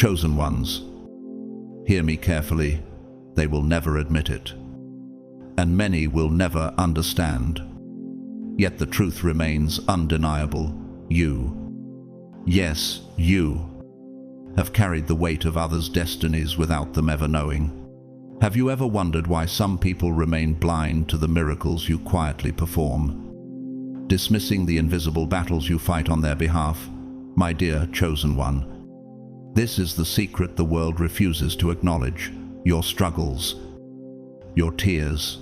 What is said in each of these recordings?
Chosen ones, hear me carefully, they will never admit it. And many will never understand. Yet the truth remains undeniable. You, yes, you, have carried the weight of others' destinies without them ever knowing. Have you ever wondered why some people remain blind to the miracles you quietly perform, dismissing the invisible battles you fight on their behalf? My dear chosen one, this is the secret the world refuses to acknowledge. Your struggles, your tears,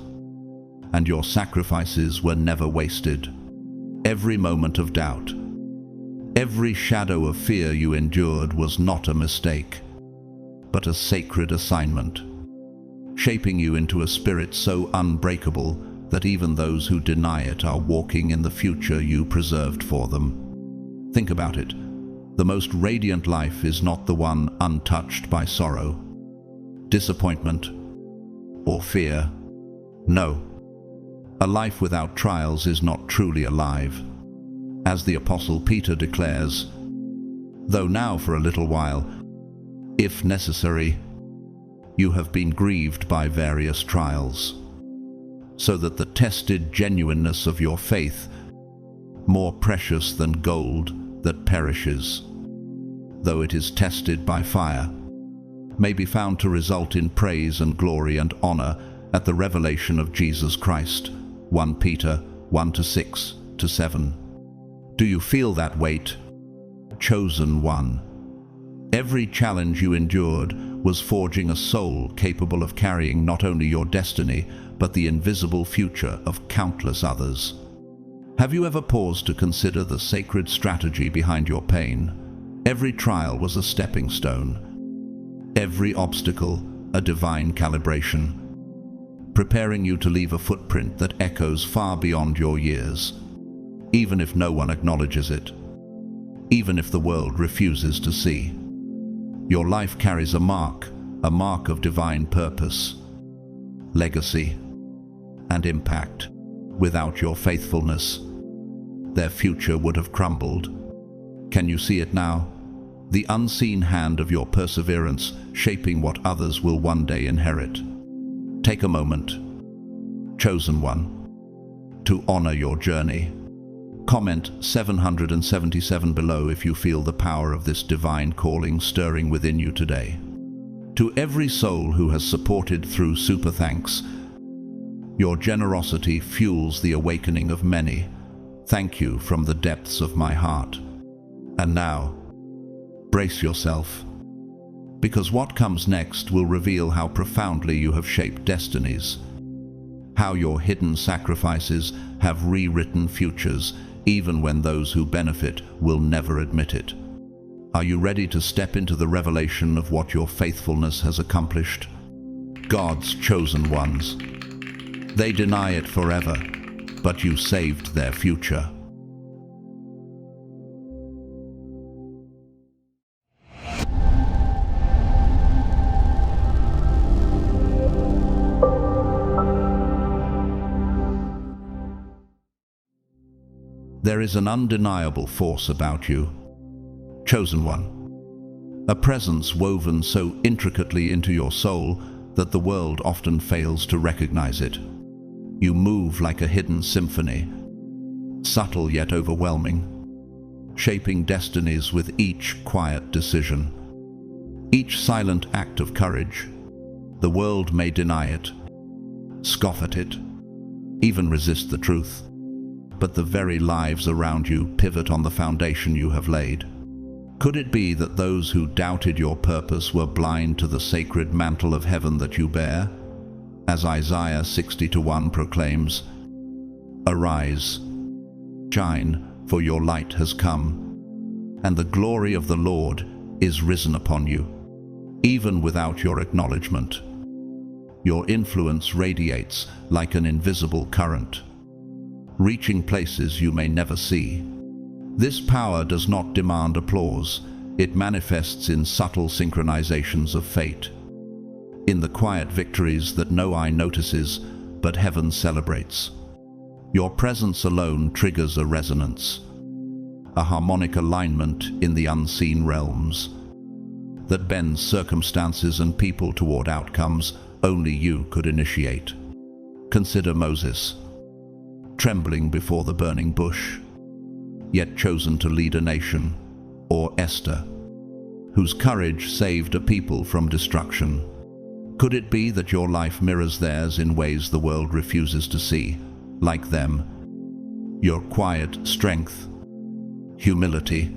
and your sacrifices were never wasted. Every moment of doubt, every shadow of fear you endured was not a mistake, but a sacred assignment, shaping you into a spirit so unbreakable that even those who deny it are walking in the future you preserved for them. Think about it. The most radiant life is not the one untouched by sorrow, disappointment, or fear. No. A life without trials is not truly alive. As the Apostle Peter declares, though now for a little while, if necessary, you have been grieved by various trials, so that the tested genuineness of your faith, more precious than gold that perishes, though it is tested by fire, may be found to result in praise and glory and honor at the revelation of Jesus Christ. 1 Peter 1:6-7. Do you feel that weight? Chosen one. Every challenge you endured was forging a soul capable of carrying not only your destiny, but the invisible future of countless others. Have you ever paused to consider the sacred strategy behind your pain? Every trial was a stepping stone. Every obstacle, a divine calibration, preparing you to leave a footprint that echoes far beyond your years, even if no one acknowledges it, even if the world refuses to see. Your life carries a mark of divine purpose, legacy, and impact. Without your faithfulness, their future would have crumbled. Can you see it now? The unseen hand of your perseverance shaping what others will one day inherit. Take a moment, chosen one, to honor your journey. Comment 777 below if you feel the power of this divine calling stirring within you today. To every soul who has supported through super thanks, your generosity fuels the awakening of many. Thank you from the depths of my heart. And now, brace yourself, because what comes next will reveal how profoundly you have shaped destinies, how your hidden sacrifices have rewritten futures, even when those who benefit will never admit it. Are you ready to step into the revelation of what your faithfulness has accomplished? God's chosen ones. They deny it forever, but you saved their future. There is an undeniable force about you, chosen one. A presence woven so intricately into your soul that the world often fails to recognize it. You move like a hidden symphony, subtle yet overwhelming, shaping destinies with each quiet decision, each silent act of courage. The world may deny it, scoff at it, even resist the truth, but the very lives around you pivot on the foundation you have laid. Could it be that those who doubted your purpose were blind to the sacred mantle of heaven that you bear? As Isaiah 60:1 proclaims, "Arise, shine, for your light has come, and the glory of the Lord is risen upon you." Even without your acknowledgement, your influence radiates like an invisible current, reaching places you may never see. This power does not demand applause. It manifests in subtle synchronizations of fate, in the quiet victories that no eye notices, but heaven celebrates. Your presence alone triggers a resonance, a harmonic alignment in the unseen realms. that bends circumstances and people toward outcomes only you could initiate. Consider Moses, trembling before the burning bush, yet chosen to lead a nation, or Esther, whose courage saved a people from destruction. Could it be that your life mirrors theirs in ways the world refuses to see? Like them, your quiet strength, humility,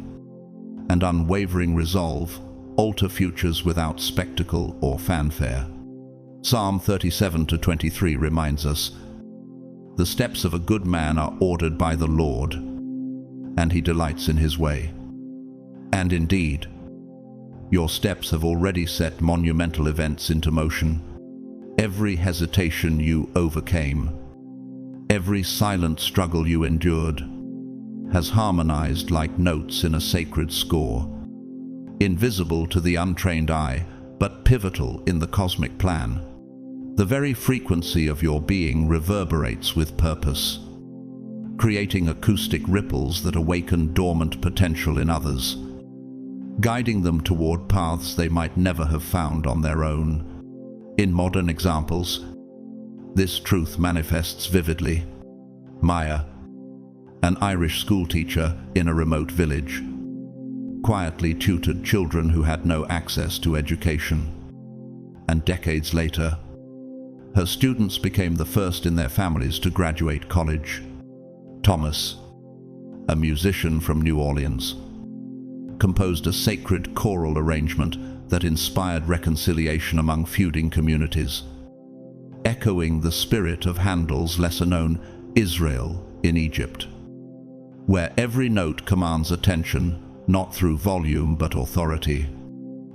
and unwavering resolve alter futures without spectacle or fanfare. Psalm 37-23 reminds us, "The steps of a good man are ordered by the Lord, and he delights in his way." And indeed, your steps have already set monumental events into motion. Every hesitation you overcame, every silent struggle you endured, has harmonized like notes in a sacred score, invisible to the untrained eye, but pivotal in the cosmic plan. The very frequency of your being reverberates with purpose, creating acoustic ripples that awaken dormant potential in others, guiding them toward paths they might never have found on their own. In modern examples, this truth manifests vividly. Maya, an Irish schoolteacher in a remote village, quietly tutored children who had no access to education. And decades later, her students became the first in their families to graduate college. Thomas, a musician from New Orleans, composed a sacred choral arrangement that inspired reconciliation among feuding communities, echoing the spirit of Handel's lesser-known Israel in Egypt, where every note commands attention, not through volume but authority.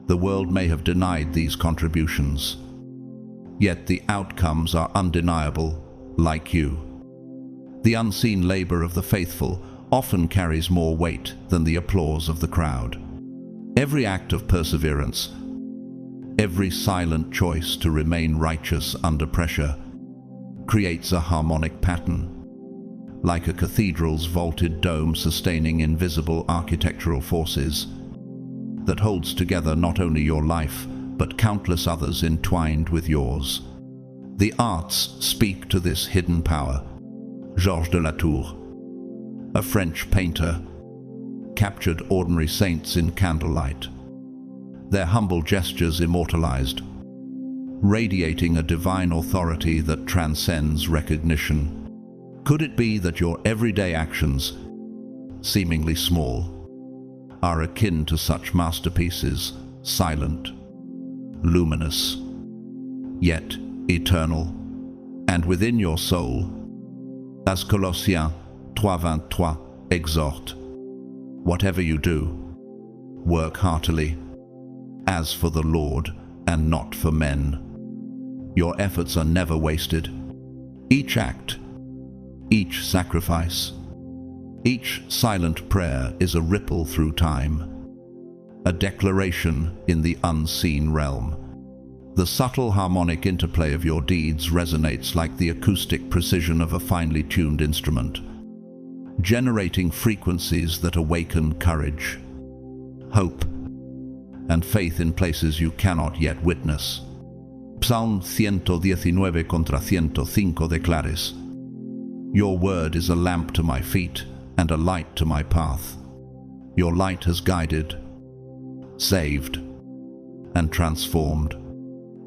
The world may have denied these contributions, yet the outcomes are undeniable, like you. The unseen labor of the faithful often carries more weight than the applause of the crowd. Every act of perseverance, every silent choice to remain righteous under pressure, creates a harmonic pattern, like a cathedral's vaulted dome sustaining invisible architectural forces, that holds together not only your life, but countless others entwined with yours. The arts speak to this hidden power. Georges de la Tour, a French painter, captured ordinary saints in candlelight, their humble gestures immortalized, radiating a divine authority that transcends recognition. Could it be that your everyday actions, seemingly small, are akin to such masterpieces, silent, luminous, yet eternal, and within your soul, as Colossiens 3:23 exhort, whatever you do, work heartily, as for the Lord and not for men. Your efforts are never wasted. Each act, each sacrifice, each silent prayer is a ripple through time, a declaration in the unseen realm. The subtle harmonic interplay of your deeds resonates like the acoustic precision of a finely tuned instrument, generating frequencies that awaken courage, hope, and faith in places you cannot yet witness. Psalm 119:105 declares, "Your word is a lamp to my feet and a light to my path. Your light has guided, saved, and transformed.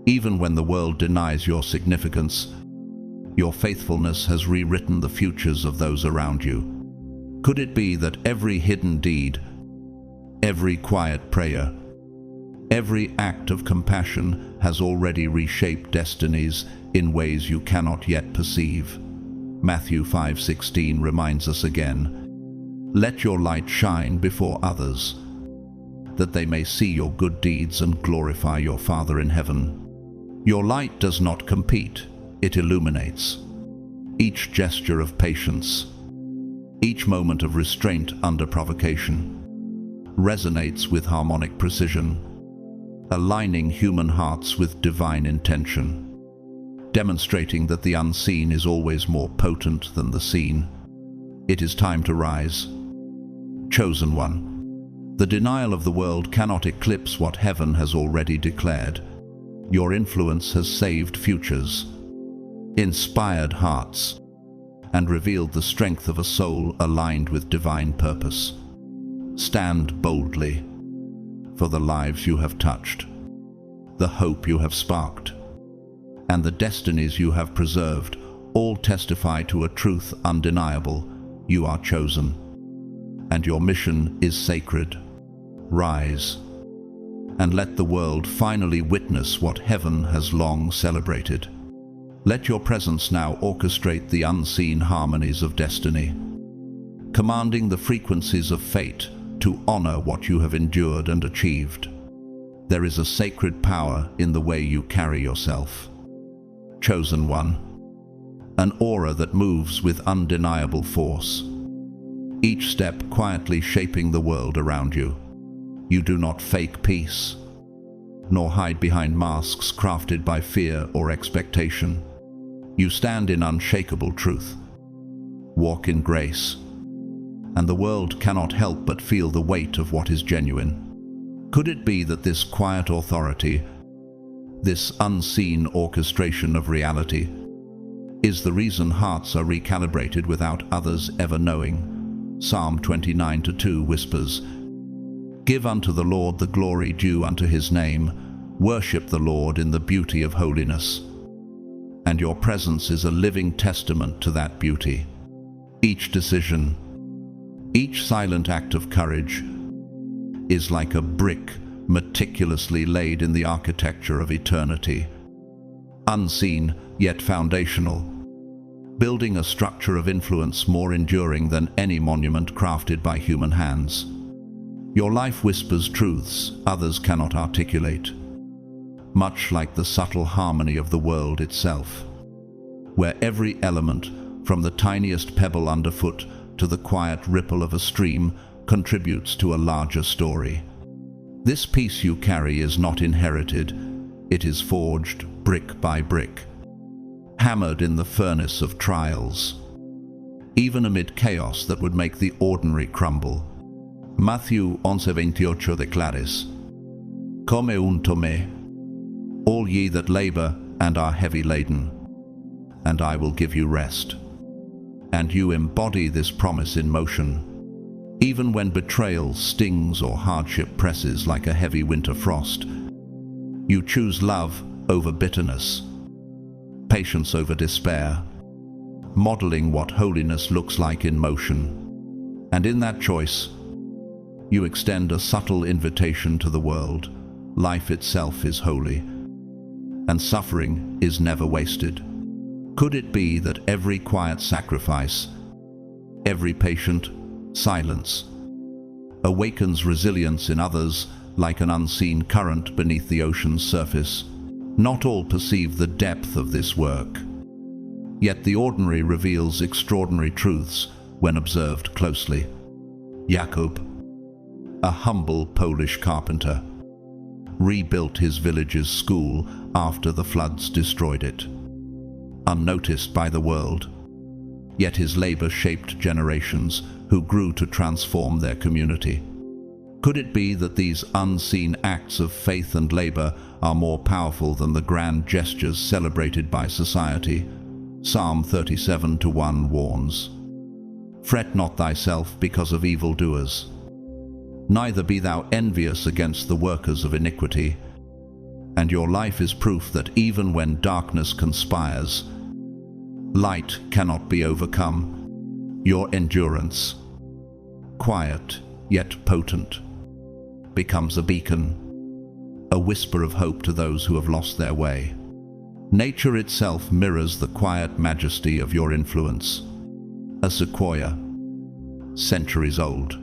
Even when the world denies your significance, your faithfulness has rewritten the futures of those around you." Could it be that every hidden deed, every quiet prayer, every act of compassion has already reshaped destinies in ways you cannot yet perceive? Matthew 5:16 reminds us again, "Let your light shine before others, that they may see your good deeds and glorify your Father in heaven." Your light does not compete, it illuminates. Each gesture of patience, each moment of restraint under provocation, resonates with harmonic precision, aligning human hearts with divine intention, demonstrating that the unseen is always more potent than the seen. It is time to rise. Chosen one, The denial of the world cannot eclipse what heaven has already declared. Your influence has saved futures, inspired hearts, and revealed the strength of a soul aligned with divine purpose. Stand boldly, for the lives you have touched, the hope you have sparked, and the destinies you have preserved all testify to a truth undeniable. You are chosen, and your mission is sacred. Rise, and let the world finally witness what heaven has long celebrated. Let your presence now orchestrate the unseen harmonies of destiny, commanding the frequencies of fate to honor what you have endured and achieved. There is a sacred power in the way you carry yourself. Chosen one, an aura that moves with undeniable force, each step quietly shaping the world around you. You do not fake peace, nor hide behind masks crafted by fear or expectation. You stand in unshakable truth, walk in grace, and the world cannot help but feel the weight of what is genuine. Could it be that this quiet authority, this unseen orchestration of reality, is the reason hearts are recalibrated without others ever knowing? Psalm 29:2 whispers, "Give unto the Lord the glory due unto his name. Worship the Lord in the beauty of holiness." And your presence is a living testament to that beauty. Each decision, each silent act of courage, is like a brick meticulously laid in the architecture of eternity. Unseen, yet foundational, building a structure of influence more enduring than any monument crafted by human hands. Your life whispers truths others cannot articulate, much like the subtle harmony of the world itself, where every element, from the tiniest pebble underfoot to the quiet ripple of a stream, contributes to a larger story. This peace you carry is not inherited, it is forged brick by brick, hammered in the furnace of trials, even amid chaos that would make the ordinary crumble. Matthew 11:28 declares, "Come unto me, all ye that labor and are heavy laden, and I will give you rest." And you embody this promise in motion. Even when betrayal stings or hardship presses like a heavy winter frost, you choose love over bitterness, patience over despair, modeling what holiness looks like in motion. And in that choice, you extend a subtle invitation to the world. Life itself is holy, and suffering is never wasted. Could it be that every quiet sacrifice, every patient silence, awakens resilience in others like an unseen current beneath the ocean's surface? Not all perceive the depth of this work, yet the ordinary reveals extraordinary truths when observed closely. Jakub, a humble Polish carpenter, rebuilt his village's school after the floods destroyed it, unnoticed by the world. Yet his labor shaped generations who grew to transform their community. Could it be that these unseen acts of faith and labor are more powerful than the grand gestures celebrated by society? Psalm 37:1 warns, "Fret not thyself because of evildoers, neither be thou envious against the workers of iniquity." And your life is proof that even when darkness conspires, light cannot be overcome. Your endurance, quiet yet potent, becomes a beacon, a whisper of hope to those who have lost their way. Nature itself mirrors the quiet majesty of your influence. A sequoia, centuries old,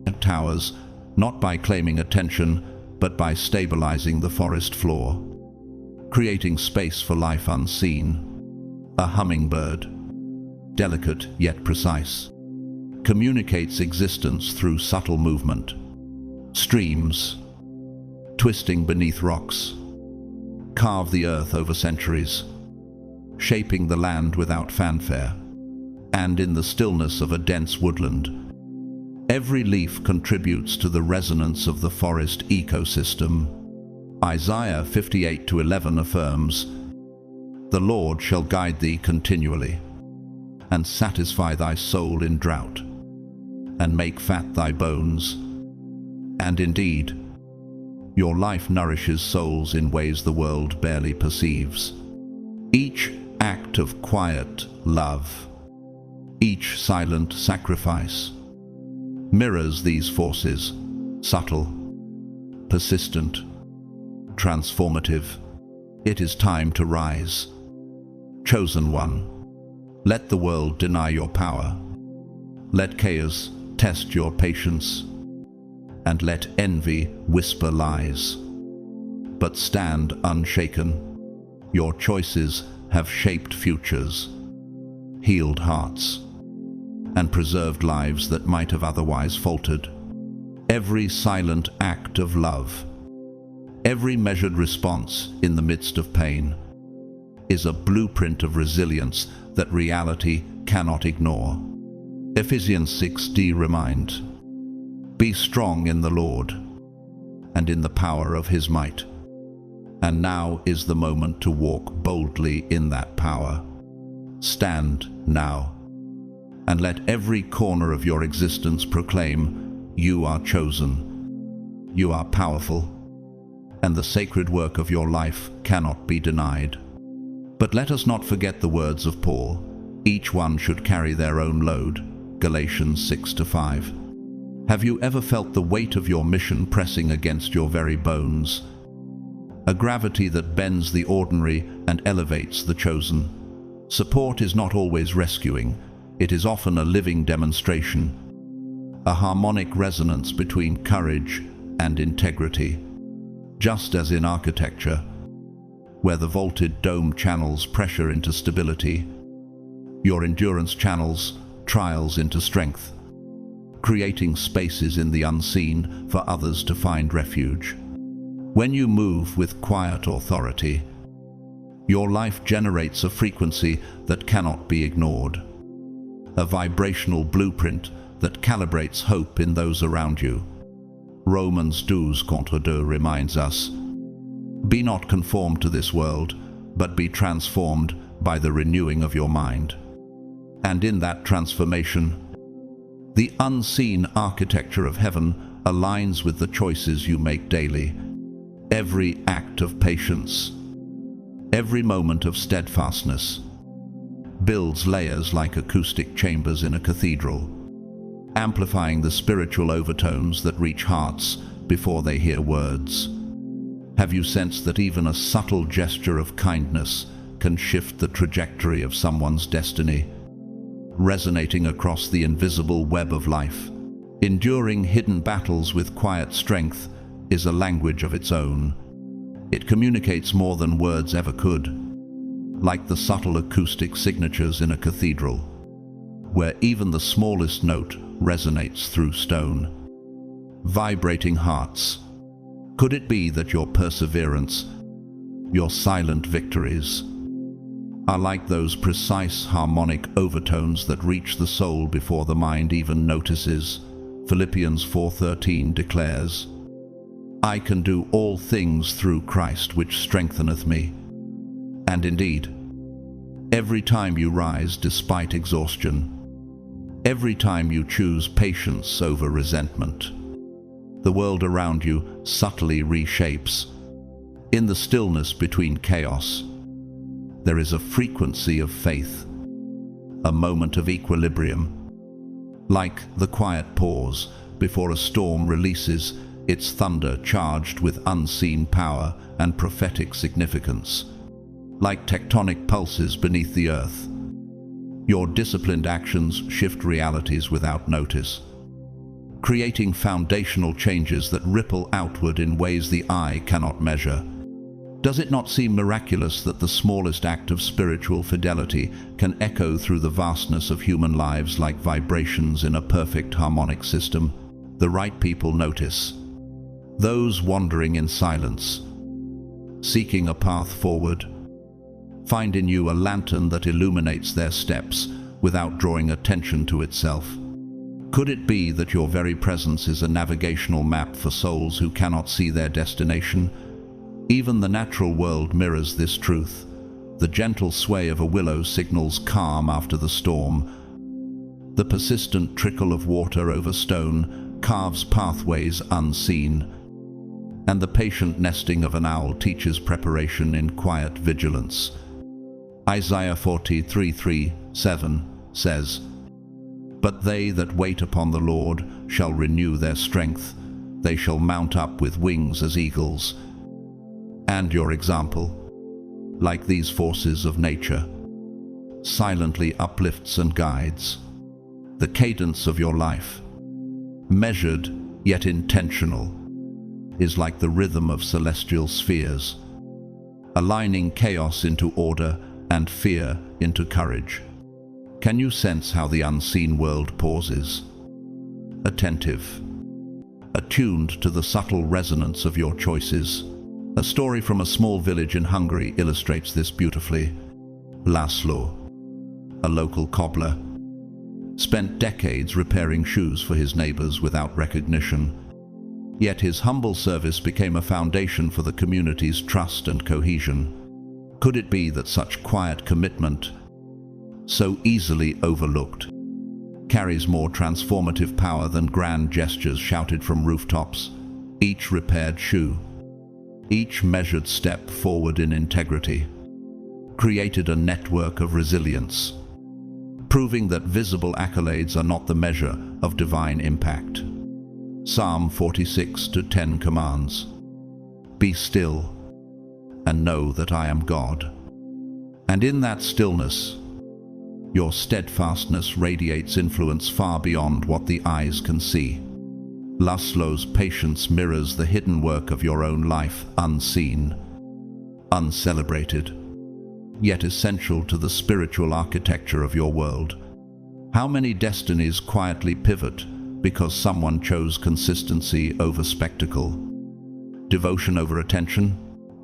it towers not by claiming attention, but by stabilizing the forest floor, creating space for life unseen. A hummingbird, delicate yet precise, communicates existence through subtle movement. Streams, twisting beneath rocks, carve the earth over centuries, shaping the land without fanfare. And in the stillness of a dense woodland, Every leaf contributes to the resonance of the forest ecosystem. Isaiah 58:11 affirms, "The Lord shall guide thee continually, and satisfy thy soul in drought, and make fat thy bones." And indeed, your life nourishes souls in ways the world barely perceives. Each act of quiet love, each silent sacrifice, mirrors these forces, subtle, persistent, transformative. It is time to rise. Chosen one, let the world deny your power. Let chaos test your patience, and let envy whisper lies. But stand unshaken. Your choices have shaped futures, healed hearts, and preserved lives that might have otherwise faltered. Every silent act of love, every measured response in the midst of pain, is a blueprint of resilience that reality cannot ignore. Ephesians 6:d remind, "Be strong in the Lord and in the power of his might." And now is the moment to walk boldly in that power. Stand now, and let every corner of your existence proclaim, you are chosen, you are powerful, and the sacred work of your life cannot be denied. But let us not forget the words of Paul, "Each one should carry their own load," Galatians 6:5. Have you ever felt the weight of your mission pressing against your very bones? A gravity that bends the ordinary and elevates the chosen. Support is not always rescuing, it is often a living demonstration, a harmonic resonance between courage and integrity. Just as in architecture, where the vaulted dome channels pressure into stability, your endurance channels trials into strength, creating spaces in the unseen for others to find refuge. When you move with quiet authority, your life generates a frequency that cannot be ignored, a vibrational blueprint that calibrates hope in those around you. Romans 12:2 reminds us, "Be not conformed to this world, but be transformed by the renewing of your mind." And in that transformation, the unseen architecture of heaven aligns with the choices you make daily. Every act of patience, every moment of steadfastness, builds layers like acoustic chambers in a cathedral, amplifying the spiritual overtones that reach hearts before they hear words. Have you sensed that even a subtle gesture of kindness can shift the trajectory of someone's destiny, resonating across the invisible web of life? Enduring hidden battles with quiet strength is a language of its own. It communicates more than words ever could, like the subtle acoustic signatures in a cathedral, where even the smallest note resonates through stone. Vibrating hearts. Could it be that your perseverance, your silent victories, are like those precise harmonic overtones that reach the soul before the mind even notices? Philippians 4:13 declares, "I can do all things through Christ which strengtheneth me." And indeed, every time you rise despite exhaustion, every time you choose patience over resentment, the world around you subtly reshapes. In the stillness between chaos, there is a frequency of faith, a moment of equilibrium, like the quiet pause before a storm releases its thunder charged with unseen power and prophetic significance. Like tectonic pulses beneath the earth, your disciplined actions shift realities without notice, creating foundational changes that ripple outward in ways the eye cannot measure. Does it not seem miraculous that the smallest act of spiritual fidelity can echo through the vastness of human lives like vibrations in a perfect harmonic system? The right people notice. Those wandering in silence, seeking a path forward, find in you a lantern that illuminates their steps without drawing attention to itself. Could it be that your very presence is a navigational map for souls who cannot see their destination? Even the natural world mirrors this truth. The gentle sway of a willow signals calm after the storm. The persistent trickle of water over stone carves pathways unseen. And the patient nesting of an owl teaches preparation in quiet vigilance. Isaiah 43:3-7 says, "But they that wait upon the Lord shall renew their strength. They shall mount up with wings as eagles." And your example, like these forces of nature, silently uplifts and guides. The cadence of your life, measured yet intentional, is like the rhythm of celestial spheres, aligning chaos into order and fear into courage. Can you sense how the unseen world pauses? Attentive, attuned to the subtle resonance of your choices. A story from a small village in Hungary illustrates this beautifully. Laszlo, a local cobbler, spent decades repairing shoes for his neighbors without recognition. Yet his humble service became a foundation for the community's trust and cohesion. Could it be that such quiet commitment, so easily overlooked, carries more transformative power than grand gestures shouted from rooftops? Each repaired shoe, each measured step forward in integrity, created a network of resilience, proving that visible accolades are not the measure of divine impact. Psalm 46:10 commands, "Be still and know that I am God." And in that stillness, your steadfastness radiates influence far beyond what the eyes can see. Laszlo's patience mirrors the hidden work of your own life, unseen, uncelebrated, yet essential to the spiritual architecture of your world. How many destinies quietly pivot because someone chose consistency over spectacle, devotion over attention?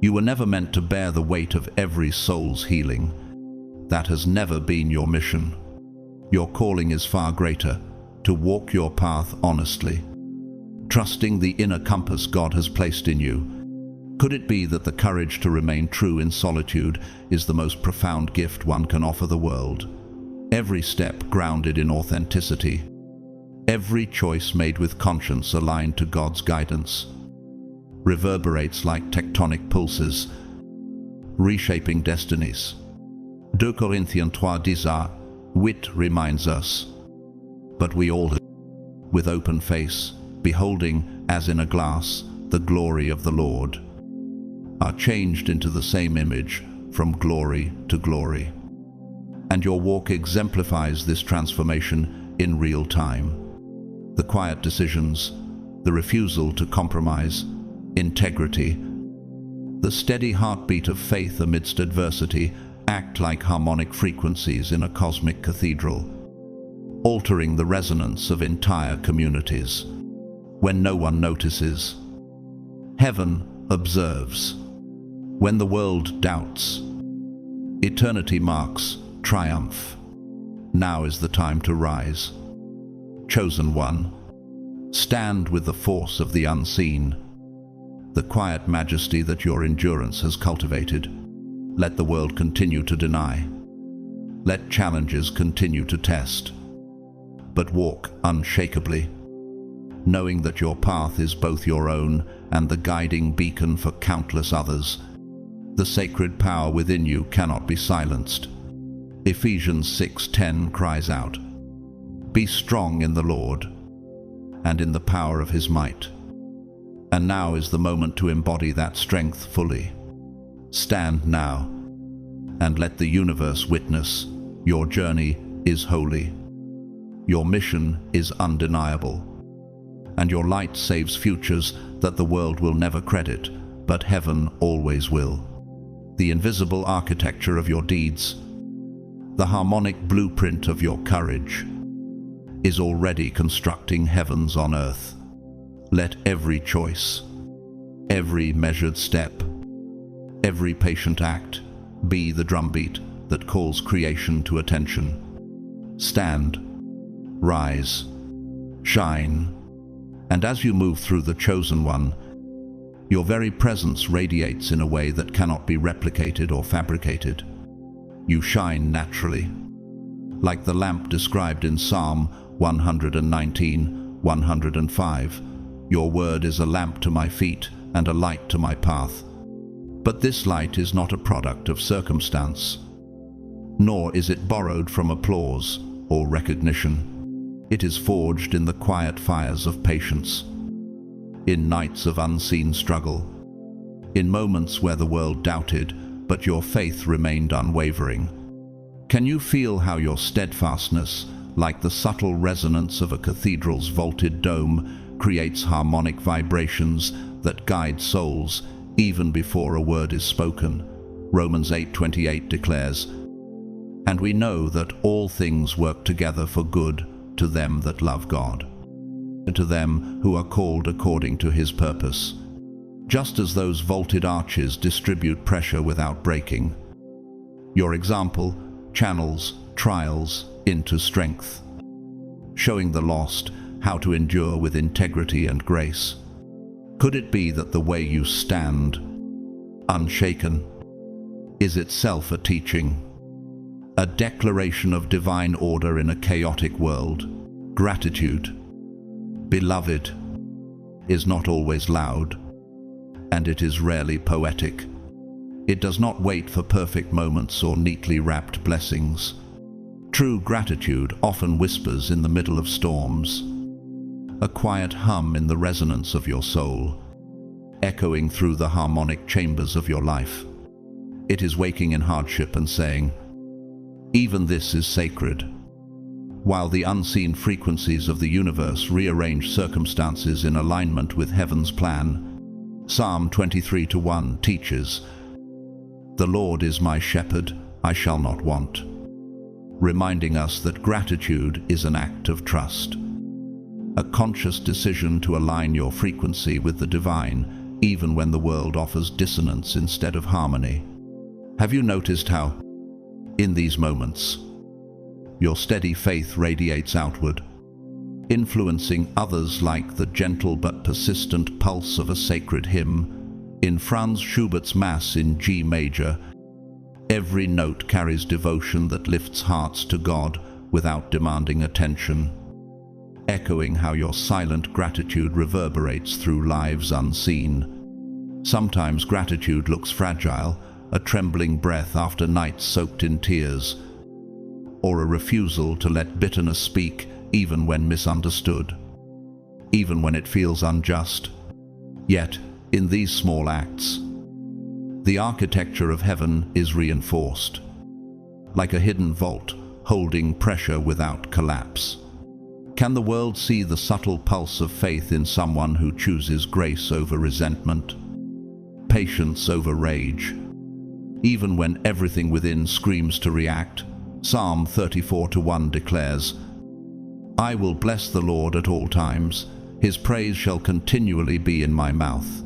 You were never meant to bear the weight of every soul's healing. That has never been your mission. Your calling is far greater, to walk your path honestly, trusting the inner compass God has placed in you. Could it be that the courage to remain true in solitude is the most profound gift one can offer the world? Every step grounded in authenticity, every choice made with conscience aligned to God's guidance, reverberates like tectonic pulses, reshaping destinies. 2 Corinthians 3:8 reminds us, "But we all, with open face, beholding as in a glass the glory of the Lord, are changed into the same image from glory to glory." And your walk exemplifies this transformation in real time. The quiet decisions, the refusal to compromise, integrity, the steady heartbeat of faith amidst adversity act like harmonic frequencies in a cosmic cathedral, altering the resonance of entire communities. When no one notices, heaven observes. When the world doubts, eternity marks triumph. Now is the time to rise. Chosen one, stand with the force of the unseen, the quiet majesty that your endurance has cultivated. Let the world continue to deny. Let challenges continue to test. But walk unshakably, knowing that your path is both your own and the guiding beacon for countless others. The sacred power within you cannot be silenced. Ephesians 6:10 cries out, "Be strong in the Lord and in the power of his might." And now is the moment to embody that strength fully. Stand now and let the universe witness your journey is holy. Your mission is undeniable, and your light saves futures that the world will never credit, but heaven always will. The invisible architecture of your deeds, the harmonic blueprint of your courage, is already constructing heavens on earth. Let every choice, every measured step, every patient act be the drumbeat that calls creation to attention. Stand, rise, shine. And as you move through the chosen one, your very presence radiates in a way that cannot be replicated or fabricated. You shine naturally. Like the lamp described in Psalm 119:105, your word is a lamp to my feet and a light to my path. But this light is not a product of circumstance, nor is it borrowed from applause or recognition. It is forged in the quiet fires of patience, in nights of unseen struggle, in moments where the world doubted, but your faith remained unwavering. Can you feel how your steadfastness, like the subtle resonance of a cathedral's vaulted dome, creates harmonic vibrations that guide souls even before a word is spoken? Romans 8:28 declares, "And we know that all things work together for good to them that love God, and to them who are called according to his purpose." Just as those vaulted arches distribute pressure without breaking, your example channels trials into strength, showing the lost how to endure with integrity and grace. Could it be that the way you stand, unshaken, is itself a teaching, a declaration of divine order in a chaotic world? Gratitude, beloved, is not always loud, and it is rarely poetic. It does not wait for perfect moments or neatly wrapped blessings. True gratitude often whispers in the middle of storms, a quiet hum in the resonance of your soul, echoing through the harmonic chambers of your life. It is waking in hardship and saying, "Even this is sacred." While the unseen frequencies of the universe rearrange circumstances in alignment with heaven's plan, Psalm 23:1 teaches, "The Lord is my shepherd, I shall not want," reminding us that gratitude is an act of trust, a conscious decision to align your frequency with the divine, even when the world offers dissonance instead of harmony. Have you noticed how, in these moments, your steady faith radiates outward, influencing others like the gentle but persistent pulse of a sacred hymn? In Franz Schubert's Mass in G major, every note carries devotion that lifts hearts to God without demanding attention, echoing how your silent gratitude reverberates through lives unseen. Sometimes gratitude looks fragile, a trembling breath after nights soaked in tears, or a refusal to let bitterness speak even when misunderstood, even when it feels unjust. Yet, in these small acts, the architecture of heaven is reinforced, like a hidden vault holding pressure without collapse. Can the world see the subtle pulse of faith in someone who chooses grace over resentment, patience over rage, even when everything within screams to react? Psalm 34:1 declares, "I will bless the Lord at all times, his praise shall continually be in my mouth."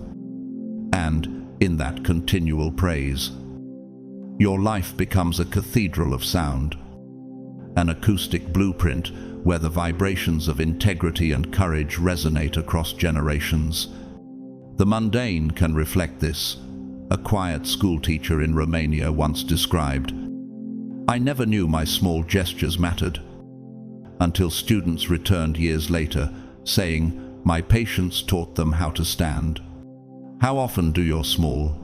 And in that continual praise, your life becomes a cathedral of sound, an acoustic blueprint where the vibrations of integrity and courage resonate across generations. The mundane can reflect this. A quiet schoolteacher in Romania once described, "I never knew my small gestures mattered, until students returned years later, saying, 'My patience taught them how to stand.'" How often do your small,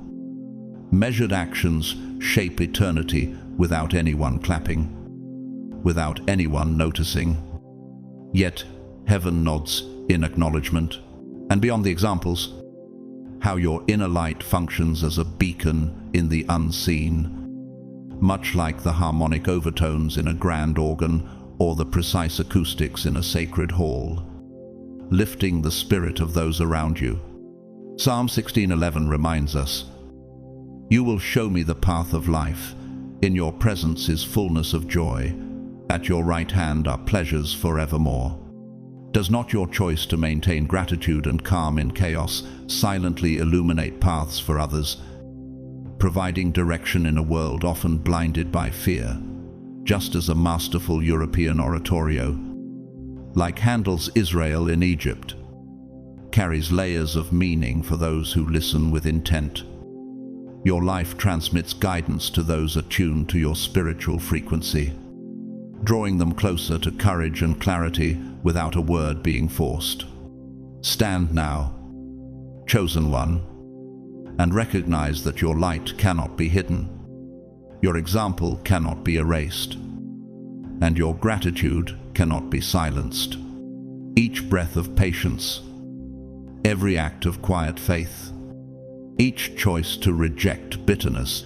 measured actions shape eternity without anyone clapping, without anyone noticing? Yet heaven nods in acknowledgement. And beyond the examples, how your inner light functions as a beacon in the unseen, much like the harmonic overtones in a grand organ or the precise acoustics in a sacred hall, lifting the spirit of those around you. Psalm 16:11 reminds us, "You will show me the path of life. In your presence is fullness of joy. At your right hand are pleasures forevermore." Does not your choice to maintain gratitude and calm in chaos silently illuminate paths for others, providing direction in a world often blinded by fear? Just as a masterful European oratorio, like handles Israel in Egypt, carries layers of meaning for those who listen with intent. Your life transmits guidance to those attuned to your spiritual frequency, drawing them closer to courage and clarity without a word being forced. Stand now, chosen one, and recognize that your light cannot be hidden, your example cannot be erased, and your gratitude cannot be silenced. Each breath of patience, every act of quiet faith, each choice to reject bitterness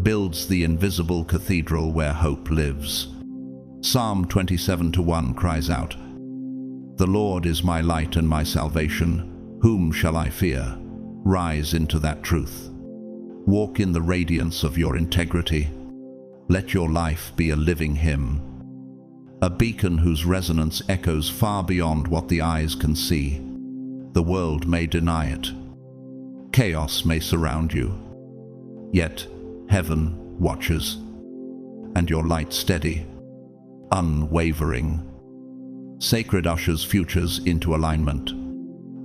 builds the invisible cathedral where hope lives. Psalm 27:1 cries out, "The Lord is my light and my salvation. Whom shall I fear?" Rise into that truth. Walk in the radiance of your integrity. Let your life be a living hymn, a beacon whose resonance echoes far beyond what the eyes can see. The world may deny it. Chaos may surround you. Yet heaven watches, and your light steady, unwavering. Sacred ushers futures into alignment.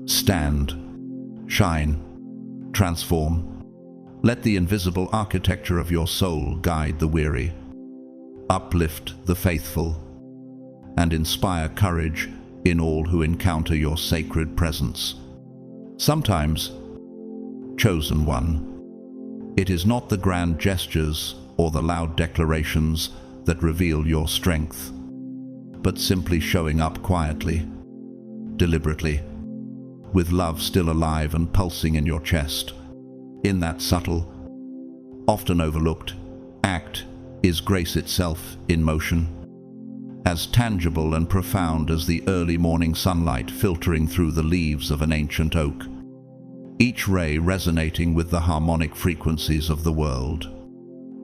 Stand, shine, transform. Let the invisible architecture of your soul guide the weary, uplift the faithful, and inspire courage in all who encounter your sacred presence. Sometimes, chosen one, it is not the grand gestures or the loud declarations that reveal your strength, but simply showing up quietly, deliberately, with love still alive and pulsing in your chest. In that subtle, often overlooked act is grace itself in motion, as tangible and profound as the early morning sunlight filtering through the leaves of an ancient oak, each ray resonating with the harmonic frequencies of the world.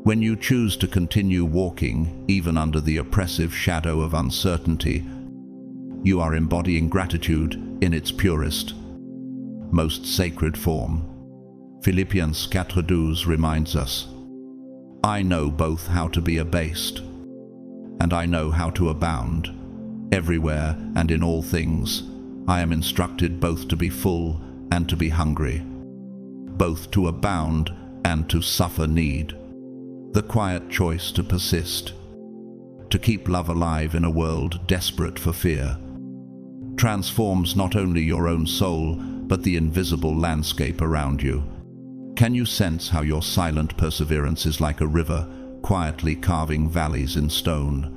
When you choose to continue walking, even under the oppressive shadow of uncertainty, you are embodying gratitude in its purest, most sacred form. Philippians 4:12 reminds us, "I know both how to be abased, and I know how to abound. Everywhere and in all things, I am instructed both to be full and to be hungry, both to abound and to suffer need." The quiet choice to persist, to keep love alive in a world desperate for fear, transforms not only your own soul, but the invisible landscape around you. Can you sense how your silent perseverance is like a river, quietly carving valleys in stone,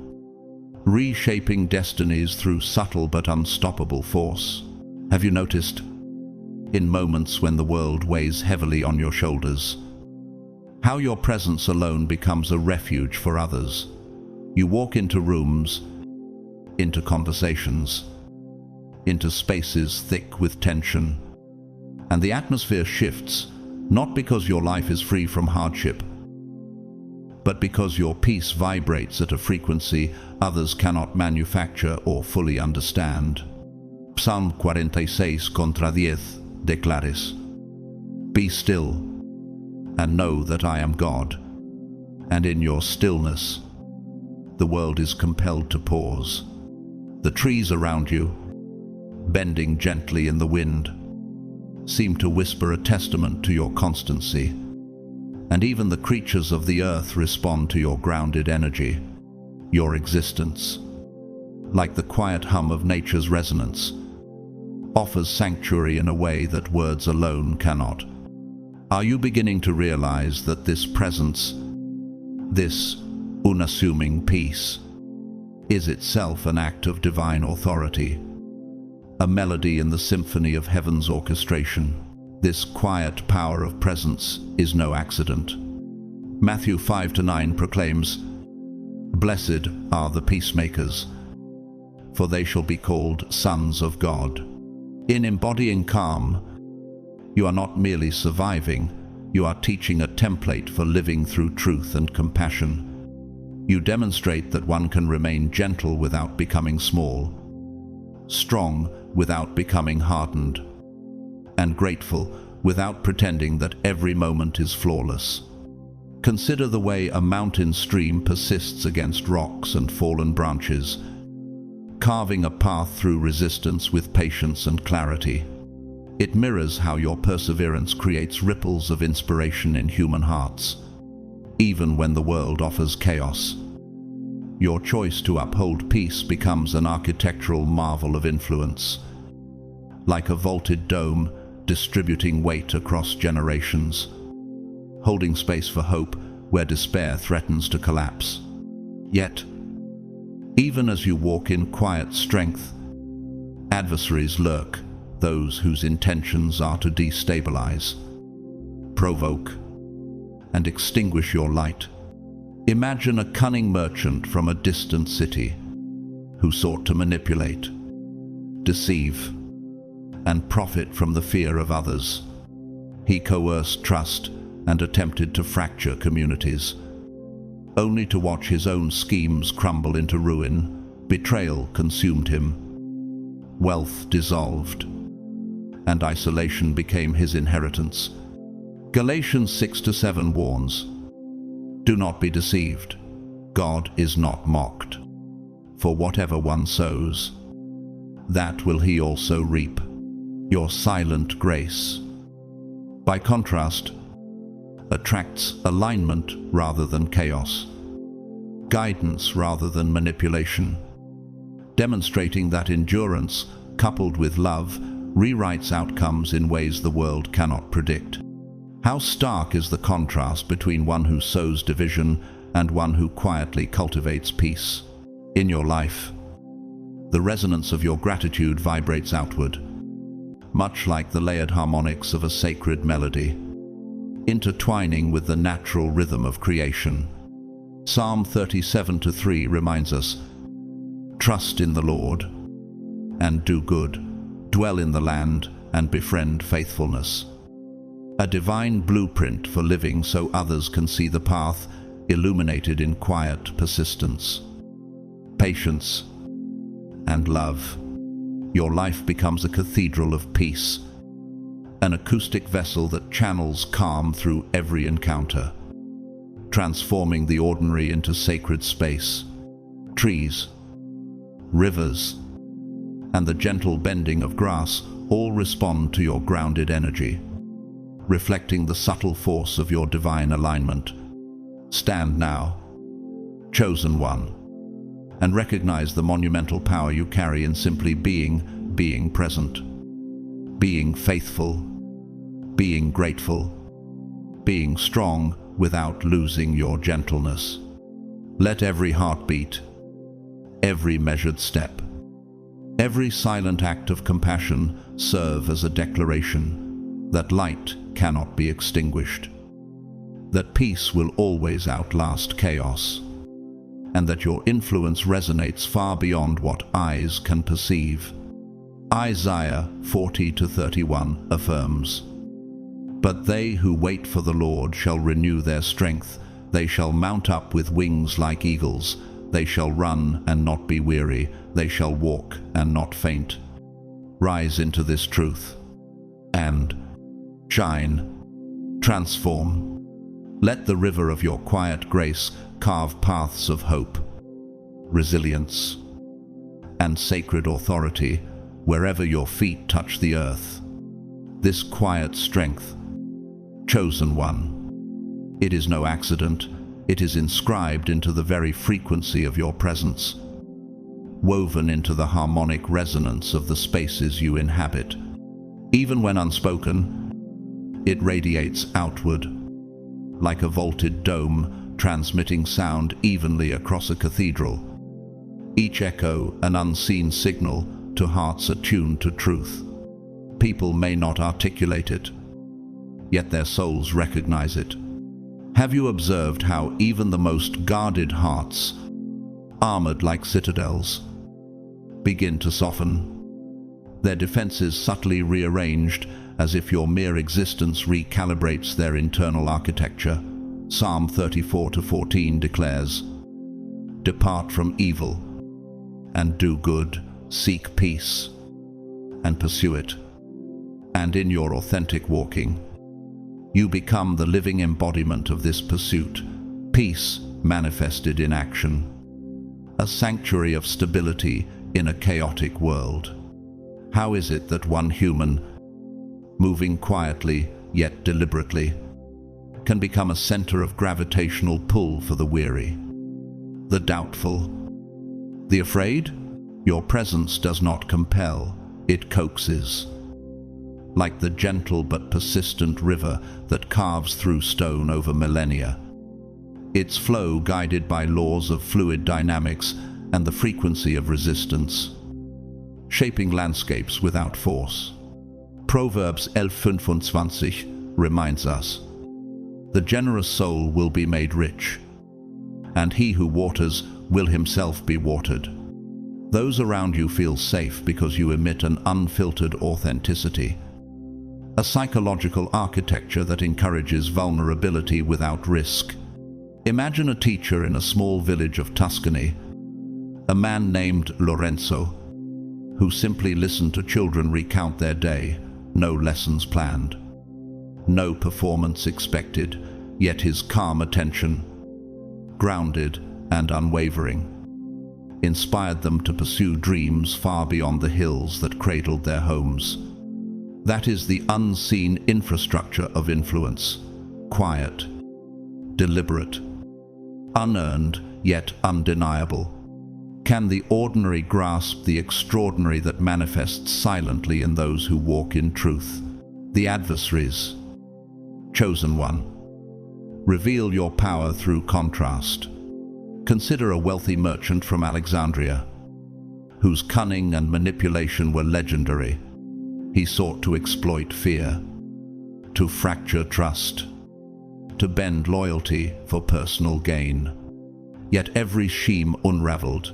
reshaping destinies through subtle but unstoppable force? Have you noticed, in moments when the world weighs heavily on your shoulders, how your presence alone becomes a refuge for others? You walk into rooms, into conversations, into spaces thick with tension, and the atmosphere shifts, not because your life is free from hardship, but because your peace vibrates at a frequency others cannot manufacture or fully understand. Psalm 46:10 declares, "Be still and know that I am God, and in your stillness the world is compelled to pause." The trees around you, bending gently in the wind, seem to whisper a testament to your constancy, and even the creatures of the earth respond to your grounded energy. Your existence, like the quiet hum of nature's resonance, offers sanctuary in a way that words alone cannot. Are you beginning to realize that this presence, this unassuming peace, is itself an act of divine authority, a melody in the symphony of heaven's orchestration? This quiet power of presence is no accident. Matthew 5:9 proclaims, "Blessed are the peacemakers, for they shall be called sons of God." In embodying calm, you are not merely surviving, you are teaching a template for living through truth and compassion. You demonstrate that one can remain gentle without becoming small, strong without becoming hardened, and grateful without pretending that every moment is flawless. Consider the way a mountain stream persists against rocks and fallen branches, carving a path through resistance with patience and clarity. It mirrors how your perseverance creates ripples of inspiration in human hearts, even when the world offers chaos. Your choice to uphold peace becomes an architectural marvel of influence, like a vaulted dome distributing weight across generations, holding space for hope where despair threatens to collapse. Yet, even as you walk in quiet strength, adversaries lurk, those whose intentions are to destabilize, provoke, and extinguish your light. Imagine a cunning merchant from a distant city who sought to manipulate, deceive, and profit from the fear of others. He coerced trust and attempted to fracture communities, only to watch his own schemes crumble into ruin. Betrayal consumed him, wealth dissolved, and isolation became his inheritance. Galatians 6-7 warns, "Do not be deceived. God is not mocked. For whatever one sows, that will he also reap." Your silent grace, by contrast, attracts alignment rather than chaos, guidance rather than manipulation, demonstrating that endurance, coupled with love, rewrites outcomes in ways the world cannot predict. How stark is the contrast between one who sows division and one who quietly cultivates peace. In your life, the resonance of your gratitude vibrates outward, much like the layered harmonics of a sacred melody, intertwining with the natural rhythm of creation. Psalm 37-3 reminds us, "Trust in the Lord and do good, dwell in the land and befriend faithfulness." A divine blueprint for living so others can see the path, illuminated in quiet persistence, patience, and love. Your life becomes a cathedral of peace, an acoustic vessel that channels calm through every encounter, transforming the ordinary into sacred space. Trees, rivers, and the gentle bending of grass all respond to your grounded energy, reflecting the subtle force of your divine alignment. Stand now, chosen one, and recognize the monumental power you carry in simply being present, being faithful, being grateful, being strong without losing your gentleness. Let every heartbeat, every measured step, every silent act of compassion serve as a declaration that light cannot be extinguished, that peace will always outlast chaos, and that your influence resonates far beyond what eyes can perceive. Isaiah 40-31 affirms, "But they who wait for the Lord shall renew their strength. They shall mount up with wings like eagles. They shall run and not be weary. They shall walk and not faint." Rise into this truth and shine, transform. Let the river of your quiet grace carve paths of hope, resilience, and sacred authority wherever your feet touch the earth. This quiet strength, chosen one, it is no accident. It is inscribed into the very frequency of your presence, woven into the harmonic resonance of the spaces you inhabit. Even when unspoken, it radiates outward, like a vaulted dome transmitting sound evenly across a cathedral, each echo an unseen signal to hearts attuned to truth. People may not articulate it, yet their souls recognize it. Have you observed how even the most guarded hearts, armored like citadels, begin to soften, their defenses subtly rearranged as if your mere existence recalibrates their internal architecture? Psalm 34-14 declares, "Depart from evil and do good, seek peace and pursue it." And in your authentic walking, you become the living embodiment of this pursuit, peace manifested in action, a sanctuary of stability in a chaotic world? How is it that one human, moving quietly yet deliberately, can become a center of gravitational pull for the weary, the doubtful, the afraid? Your presence does not compel, it coaxes. Like the gentle but persistent river that carves through stone over millennia, its flow guided by laws of fluid dynamics and the frequency of resistance, shaping landscapes without force. Proverbs 11:25 reminds us, "The generous soul will be made rich, and he who waters will himself be watered." Those around you feel safe because you emit an unfiltered authenticity, a psychological architecture that encourages vulnerability without risk. Imagine a teacher in a small village of Tuscany, a man named Lorenzo, who simply listened to children recount their day, no lessons planned, no performance expected, yet his calm attention, grounded and unwavering, inspired them to pursue dreams far beyond the hills that cradled their homes. That is the unseen infrastructure of influence, quiet, deliberate, unearned yet undeniable. Can the ordinary grasp the extraordinary that manifests silently in those who walk in truth? The adversaries, chosen one, reveal your power through contrast. Consider a wealthy merchant from Alexandria, whose cunning and manipulation were legendary. He sought to exploit fear, to fracture trust, to bend loyalty for personal gain. Yet every scheme unraveled.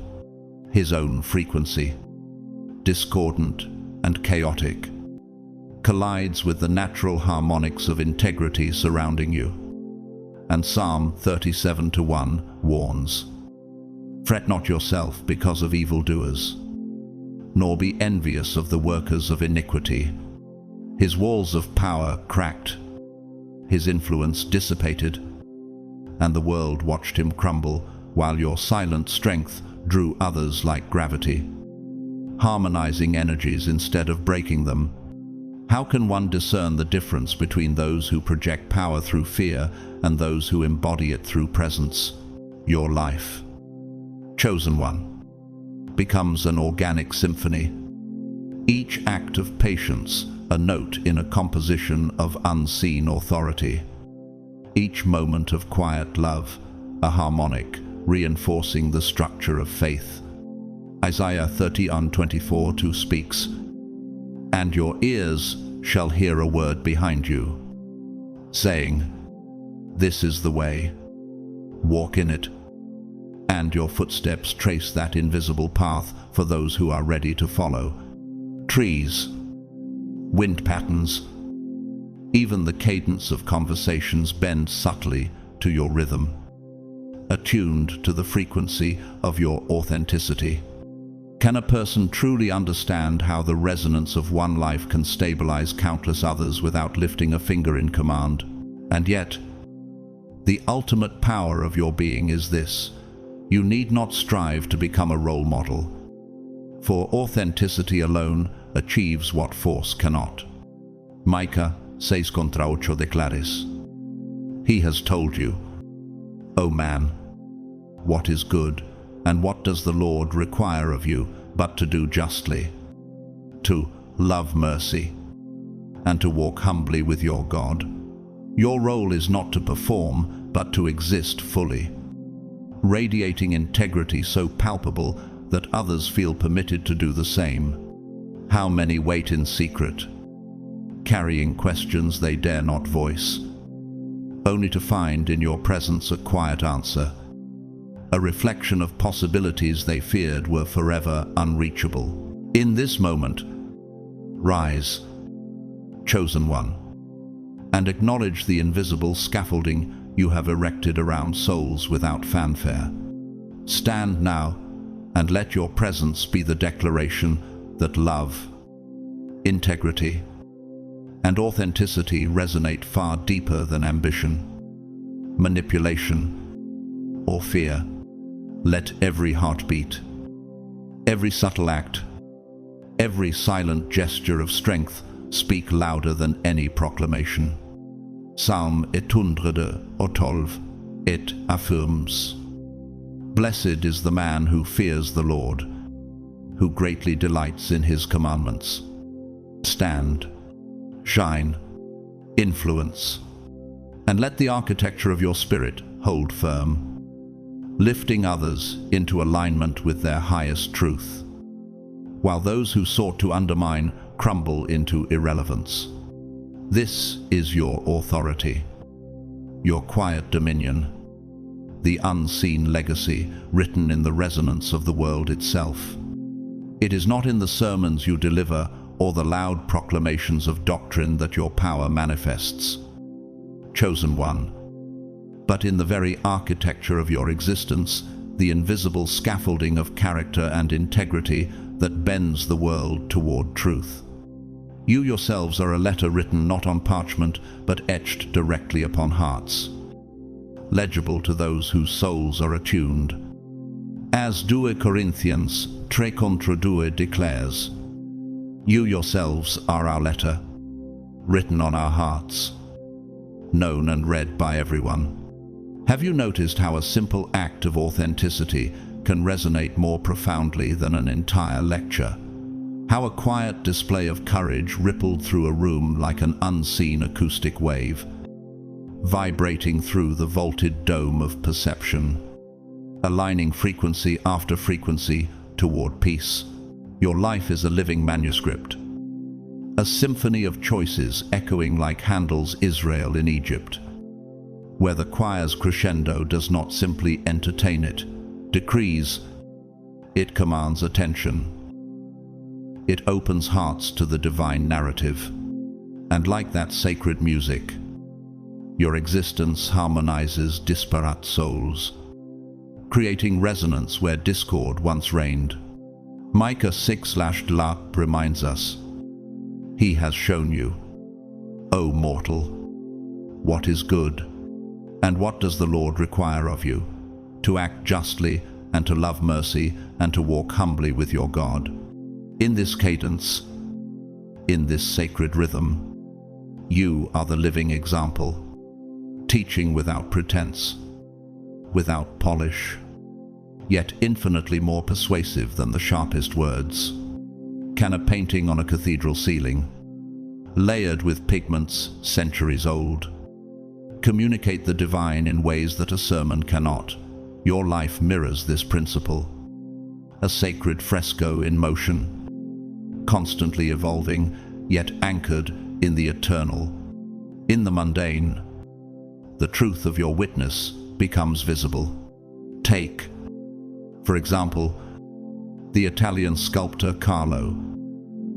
His own frequency, discordant and chaotic, collides with the natural harmonics of integrity surrounding you. And Psalm 37:1 warns, "Fret not yourself because of evildoers, nor be envious of the workers of iniquity." His walls of power cracked, his influence dissipated, and the world watched him crumble while your silent strength drew others like gravity, harmonizing energies instead of breaking them. How can one discern the difference between those who project power through fear and those who embody it through presence? Your life, chosen one, becomes an organic symphony, each act of patience a note in a composition of unseen authority, each moment of quiet love a harmonic reinforcing the structure of faith. Isaiah 30:24 speaks, "And your ears shall hear a word behind you, saying, This is the way, walk in it, and your footsteps trace that invisible path for those who are ready to follow." Trees, wind patterns, even the cadence of conversations bend subtly to your rhythm, attuned to the frequency of your authenticity. Can a person truly understand how the resonance of one life can stabilize countless others without lifting a finger in command? And yet, the ultimate power of your being is this: you need not strive to become a role model, for authenticity alone achieves what force cannot. Micah 6:8 declares, "He has told you, O man, what is good, and what does the Lord require of you but to do justly, to love mercy, and to walk humbly with your God." Your role is not to perform, but to exist fully, radiating integrity so palpable that others feel permitted to do the same. How many wait in secret, carrying questions they dare not voice, only to find in your presence a quiet answer, a reflection of possibilities they feared were forever unreachable. In this moment, rise, chosen one, and acknowledge the invisible scaffolding you have erected around souls without fanfare. Stand now and let your presence be the declaration that love, integrity, and authenticity resonate far deeper than ambition, manipulation, or fear. Let every heartbeat, Every subtle act, every silent gesture of strength speak louder than any proclamation. Psalm 112, it affirms, "Blessed is the man who fears the Lord, who greatly delights in his commandments." Stand, shine, influence, and let the architecture of your spirit hold firm, lifting others into alignment with their highest truth, while those who sought to undermine crumble into irrelevance. This is your authority, your quiet dominion, the unseen legacy written in the resonance of the world itself. It is not in the sermons you deliver or the loud proclamations of doctrine that your power manifests, chosen one, but in the very architecture of your existence, the invisible scaffolding of character and integrity that bends the world toward truth. You yourselves are a letter written not on parchment, but etched directly upon hearts, legible to those whose souls are attuned. As 2 Corinthians 3:2 declares, you yourselves are our letter, written on our hearts, known and read by everyone. Have you noticed how a simple act of authenticity can resonate more profoundly than an entire lecture? How a quiet display of courage rippled through a room like an unseen acoustic wave, vibrating through the vaulted dome of perception, aligning frequency after frequency toward peace. Your life is a living manuscript, a symphony of choices echoing like Handel's Israel in Egypt, where the choir's crescendo does not simply entertain it, decrees, it commands attention. It opens hearts to the divine narrative, and like that sacred music, your existence harmonizes disparate souls, creating resonance where discord once reigned. Micah 6:11 reminds us, "He has shown you, O mortal, what is good, and what does the Lord require of you? To act justly, and to love mercy, and to walk humbly with your God." In this cadence, in this sacred rhythm, you are the living example, teaching without pretense, without polish, yet infinitely more persuasive than the sharpest words. Can a painting on a cathedral ceiling, layered with pigments centuries old, communicate the divine in ways that a sermon cannot? Your life mirrors this principle, a sacred fresco in motion, constantly evolving, yet anchored in the eternal. In the mundane, the truth of your witness becomes visible. Take, for example, the Italian sculptor Carlo,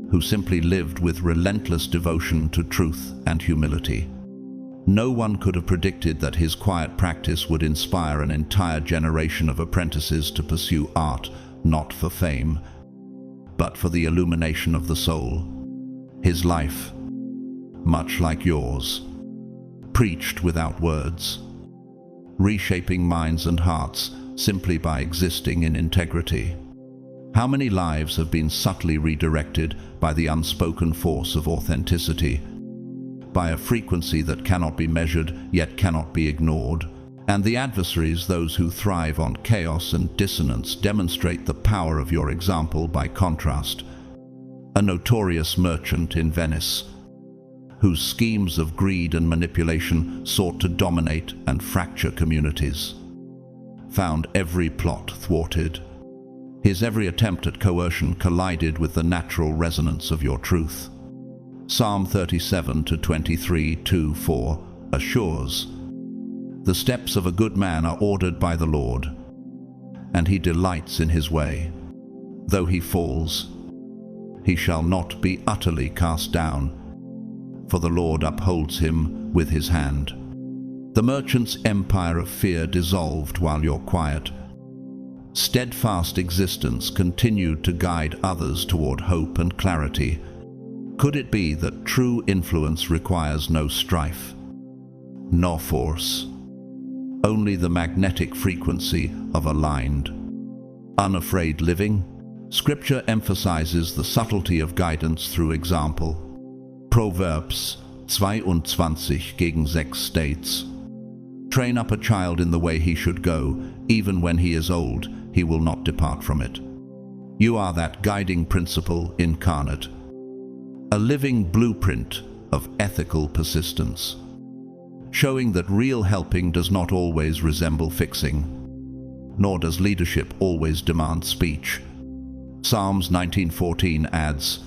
who simply lived with relentless devotion to truth and humility. No one could have predicted that his quiet practice would inspire an entire generation of apprentices to pursue art, not for fame, but for the illumination of the soul. His life, much like yours, preached without words, reshaping minds and hearts simply by existing in integrity. How many lives have been subtly redirected by the unspoken force of authenticity, by a frequency that cannot be measured yet cannot be ignored? And the adversaries, those who thrive on chaos and dissonance, demonstrate the power of your example by contrast. A notorious merchant in Venice, whose schemes of greed and manipulation sought to dominate and fracture communities, found every plot thwarted. His every attempt at coercion collided with the natural resonance of your truth. Psalm 37:23-4 assures, "The steps of a good man are ordered by the Lord, and he delights in his way. Though he falls, he shall not be utterly cast down, for the Lord upholds him with his hand." The merchant's empire of fear dissolved while your quiet, steadfast existence continued to guide others toward hope and clarity. Could it be that true influence requires no strife, nor force, only the magnetic frequency of aligned, unafraid living? Scripture emphasizes the subtlety of guidance through example. Proverbs 22:6 states, "Train up a child in the way he should go, even when he is old, he will not depart from it." You are that guiding principle incarnate, a living blueprint of ethical persistence, showing that real helping does not always resemble fixing, nor does leadership always demand speech. Psalms 19:14 adds,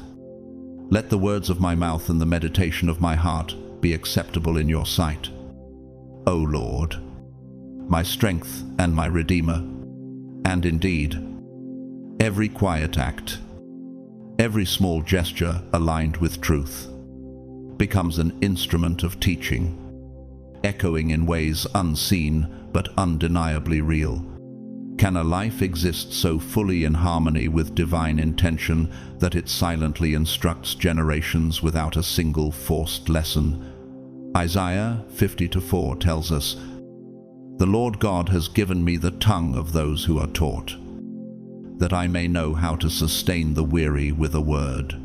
"Let the words of my mouth and the meditation of my heart be acceptable in your sight, O Lord, my strength and my Redeemer." And indeed, every quiet act, every small gesture aligned with truth, becomes an instrument of teaching, echoing in ways unseen but undeniably real. Can a life exist so fully in harmony with divine intention that it silently instructs generations without a single forced lesson? Isaiah 50:4 tells us, "The Lord God has given me the tongue of those who are taught, that I may know how to sustain the weary with a word."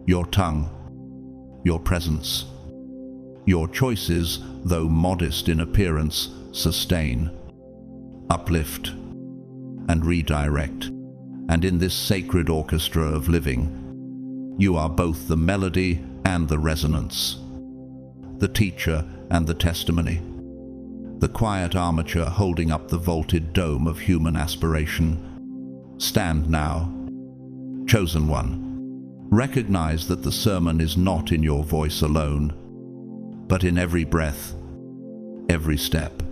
Your tongue, your presence, your choices, though modest in appearance, sustain, uplift, and redirect. And in this sacred orchestra of living, you are both the melody and the resonance, the teacher and the testimony, the quiet armature holding up the vaulted dome of human aspiration. Stand now, chosen one. Recognize that the sermon is not in your voice alone, but in every breath, every step,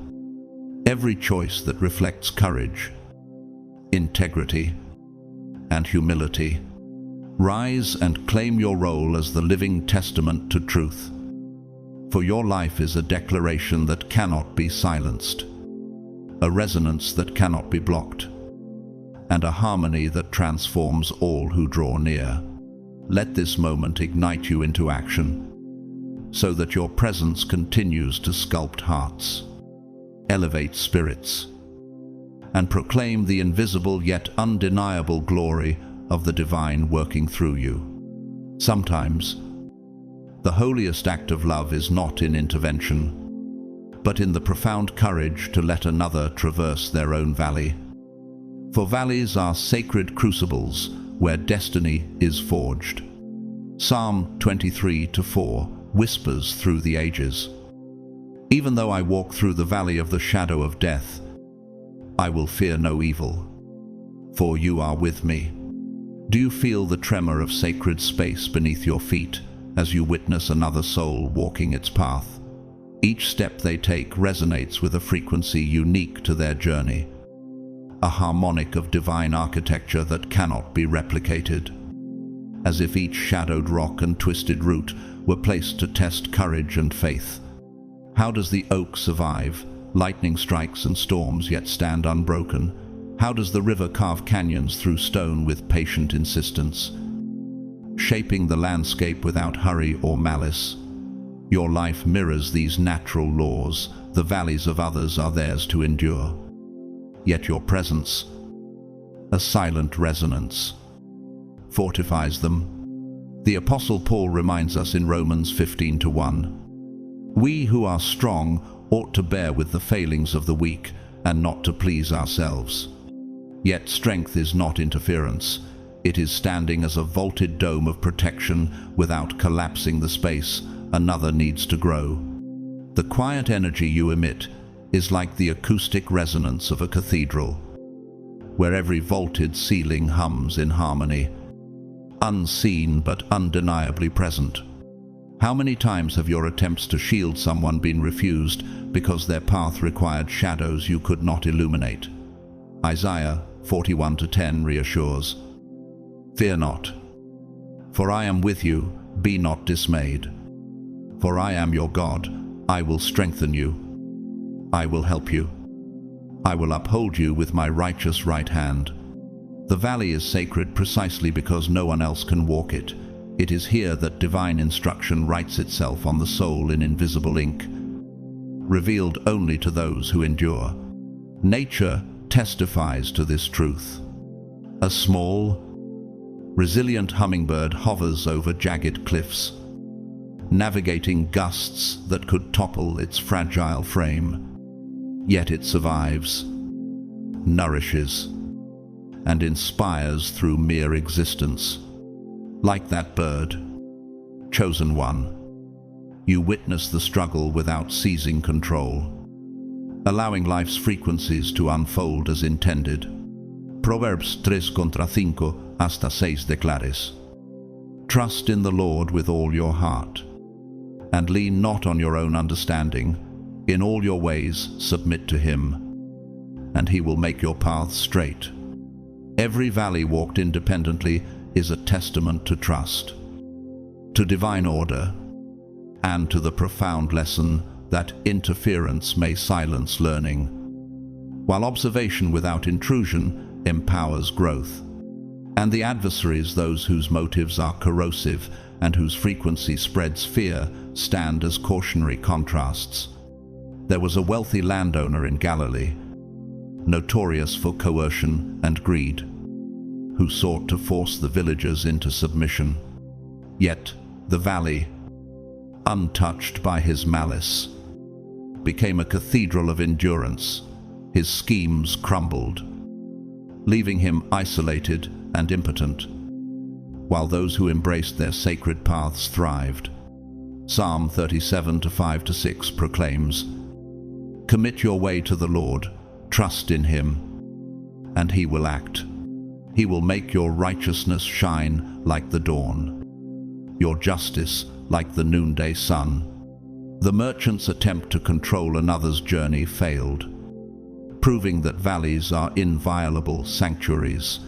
every choice that reflects courage, integrity, and humility. Rise and claim your role as the living testament to truth, for your life is a declaration that cannot be silenced, a resonance that cannot be blocked, and a harmony that transforms all who draw near. Let this moment ignite you into action, so that your presence continues to sculpt hearts, elevate spirits, and proclaim the invisible yet undeniable glory of the divine working through you. Sometimes, the holiest act of love is not in intervention, but in the profound courage to let another traverse their own valley. For valleys are sacred crucibles where destiny is forged. Psalm 23:4 whispers through the ages, "Even though I walk through the valley of the shadow of death, I will fear no evil, for you are with me." Do you feel the tremor of sacred space beneath your feet as you witness another soul walking its path? Each step they take resonates with a frequency unique to their journey, a harmonic of divine architecture that cannot be replicated, as if each shadowed rock and twisted root were placed to test courage and faith. How does the oak survive lightning strikes and storms yet stand unbroken? How does the river carve canyons through stone with patient insistence, shaping the landscape without hurry or malice? Your life mirrors these natural laws. The valleys of others are theirs to endure, yet your presence, a silent resonance, fortifies them. The Apostle Paul reminds us in Romans 15:1, "We who are strong ought to bear with the failings of the weak and not to please ourselves." Yet strength is not interference. It is standing as a vaulted dome of protection without collapsing the space another needs to grow. The quiet energy you emit is like the acoustic resonance of a cathedral, where every vaulted ceiling hums in harmony, unseen but undeniably present. How many times have your attempts to shield someone been refused because their path required shadows you could not illuminate? Isaiah 41:10 reassures, "Fear not, for I am with you, be not dismayed. For I am your God, I will strengthen you, I will help you, I will uphold you with my righteous right hand." The valley is sacred precisely because no one else can walk it. It is here that divine instruction writes itself on the soul in invisible ink, revealed only to those who endure. Nature testifies to this truth. A small, Resilient hummingbird hovers over jagged cliffs, navigating gusts that could topple its fragile frame. Yet it survives, nourishes, and inspires through mere existence. Like that bird, chosen one, you witness the struggle without seizing control, allowing life's frequencies to unfold as intended. Proverbs 3:5 hasta 6 declares, "Trust in the Lord with all your heart, and lean not on your own understanding. In all your ways submit to him, and he will make your paths straight." Every valley walked independently is a testament to trust, to divine order, and to the profound lesson that interference may silence learning, while observation without intrusion empowers growth. And the adversaries, those whose motives are corrosive and whose frequency spreads fear, stand as cautionary contrasts. There was a wealthy landowner in Galilee, notorious for coercion and greed, who sought to force the villagers into submission. Yet the valley, untouched by his malice, became a cathedral of endurance. His schemes crumbled, leaving him isolated and impotent, while those who embraced their sacred paths thrived. Psalm 37:5-6 proclaims, "Commit your way to the Lord, trust in him, and he will act. He will make your righteousness shine like the dawn, your justice like the noonday sun." The merchant's attempt to control another's journey failed, proving that valleys are inviolable sanctuaries,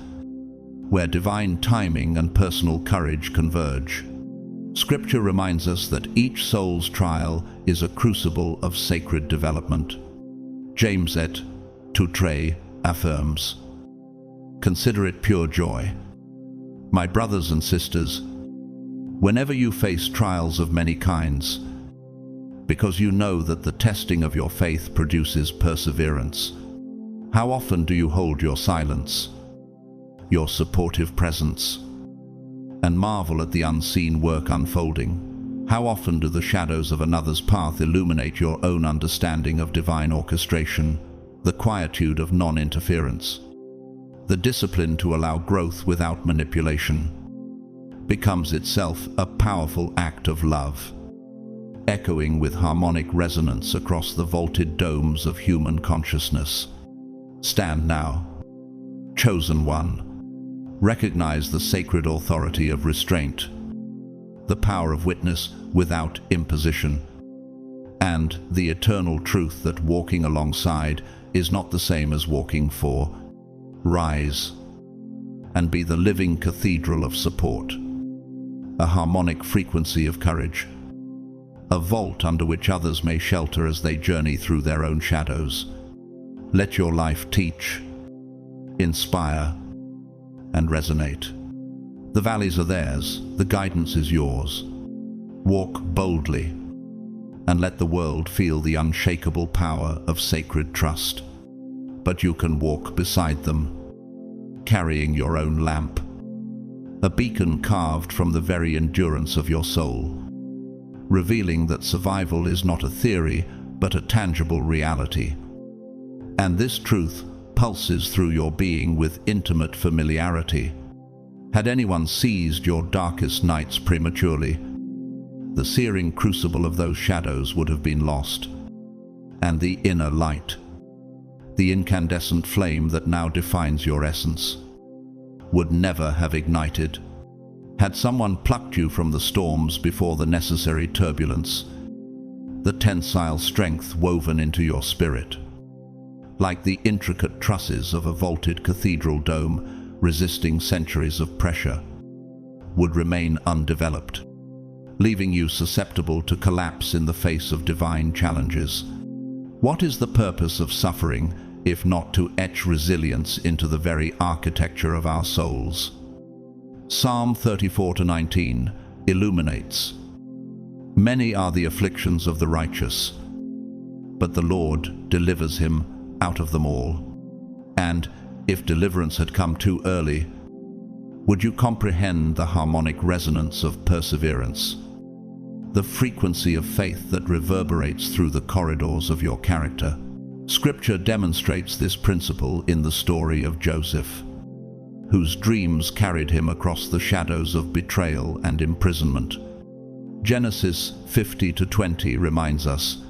where divine timing and personal courage converge. Scripture reminds us that each soul's trial is a crucible of sacred development. James 8:2 affirms, "Consider it pure joy, my brothers and sisters, whenever you face trials of many kinds, because you know that the testing of your faith produces perseverance." How often do you hold your silence, your supportive presence, and marvel at the unseen work unfolding? How often do the shadows of another's path illuminate your own understanding of divine orchestration, the quietude of non-interference, the discipline to allow growth without manipulation, becomes itself a powerful act of love, echoing with harmonic resonance across the vaulted domes of human consciousness. Stand now, chosen one. Recognize the sacred authority of restraint, the power of witness without imposition, and the eternal truth that walking alongside is not the same as walking for. Rise and be the living cathedral of support, a harmonic frequency of courage, a vault under which others may shelter as they journey through their own shadows. Let your life teach, inspire, and resonate. The valleys are theirs, the guidance is yours. Walk boldly, and let the world feel the unshakable power of sacred trust. But you can walk beside them, carrying your own lamp, a beacon carved from the very endurance of your soul, revealing that survival is not a theory, but a tangible reality. And this truth pulses through your being with intimate familiarity. Had anyone seized your darkest nights prematurely, the searing crucible of those shadows would have been lost, and the inner light, the incandescent flame that now defines your essence, would never have ignited. Had someone plucked you from the storms before the necessary turbulence, the tensile strength woven into your spirit, like the intricate trusses of a vaulted cathedral dome resisting centuries of pressure, would remain undeveloped, leaving you susceptible to collapse in the face of divine challenges. What is the purpose of suffering if not to etch resilience into the very architecture of our souls? Psalm 34:19 illuminates, "Many are the afflictions of the righteous, but the Lord delivers him out of them all." And if deliverance had come too early, Would you comprehend the harmonic resonance of perseverance, the frequency of faith that reverberates through the corridors of your character? Scripture demonstrates this principle in the story of Joseph, whose dreams carried him across the shadows of betrayal and imprisonment. Genesis 50-20 reminds us,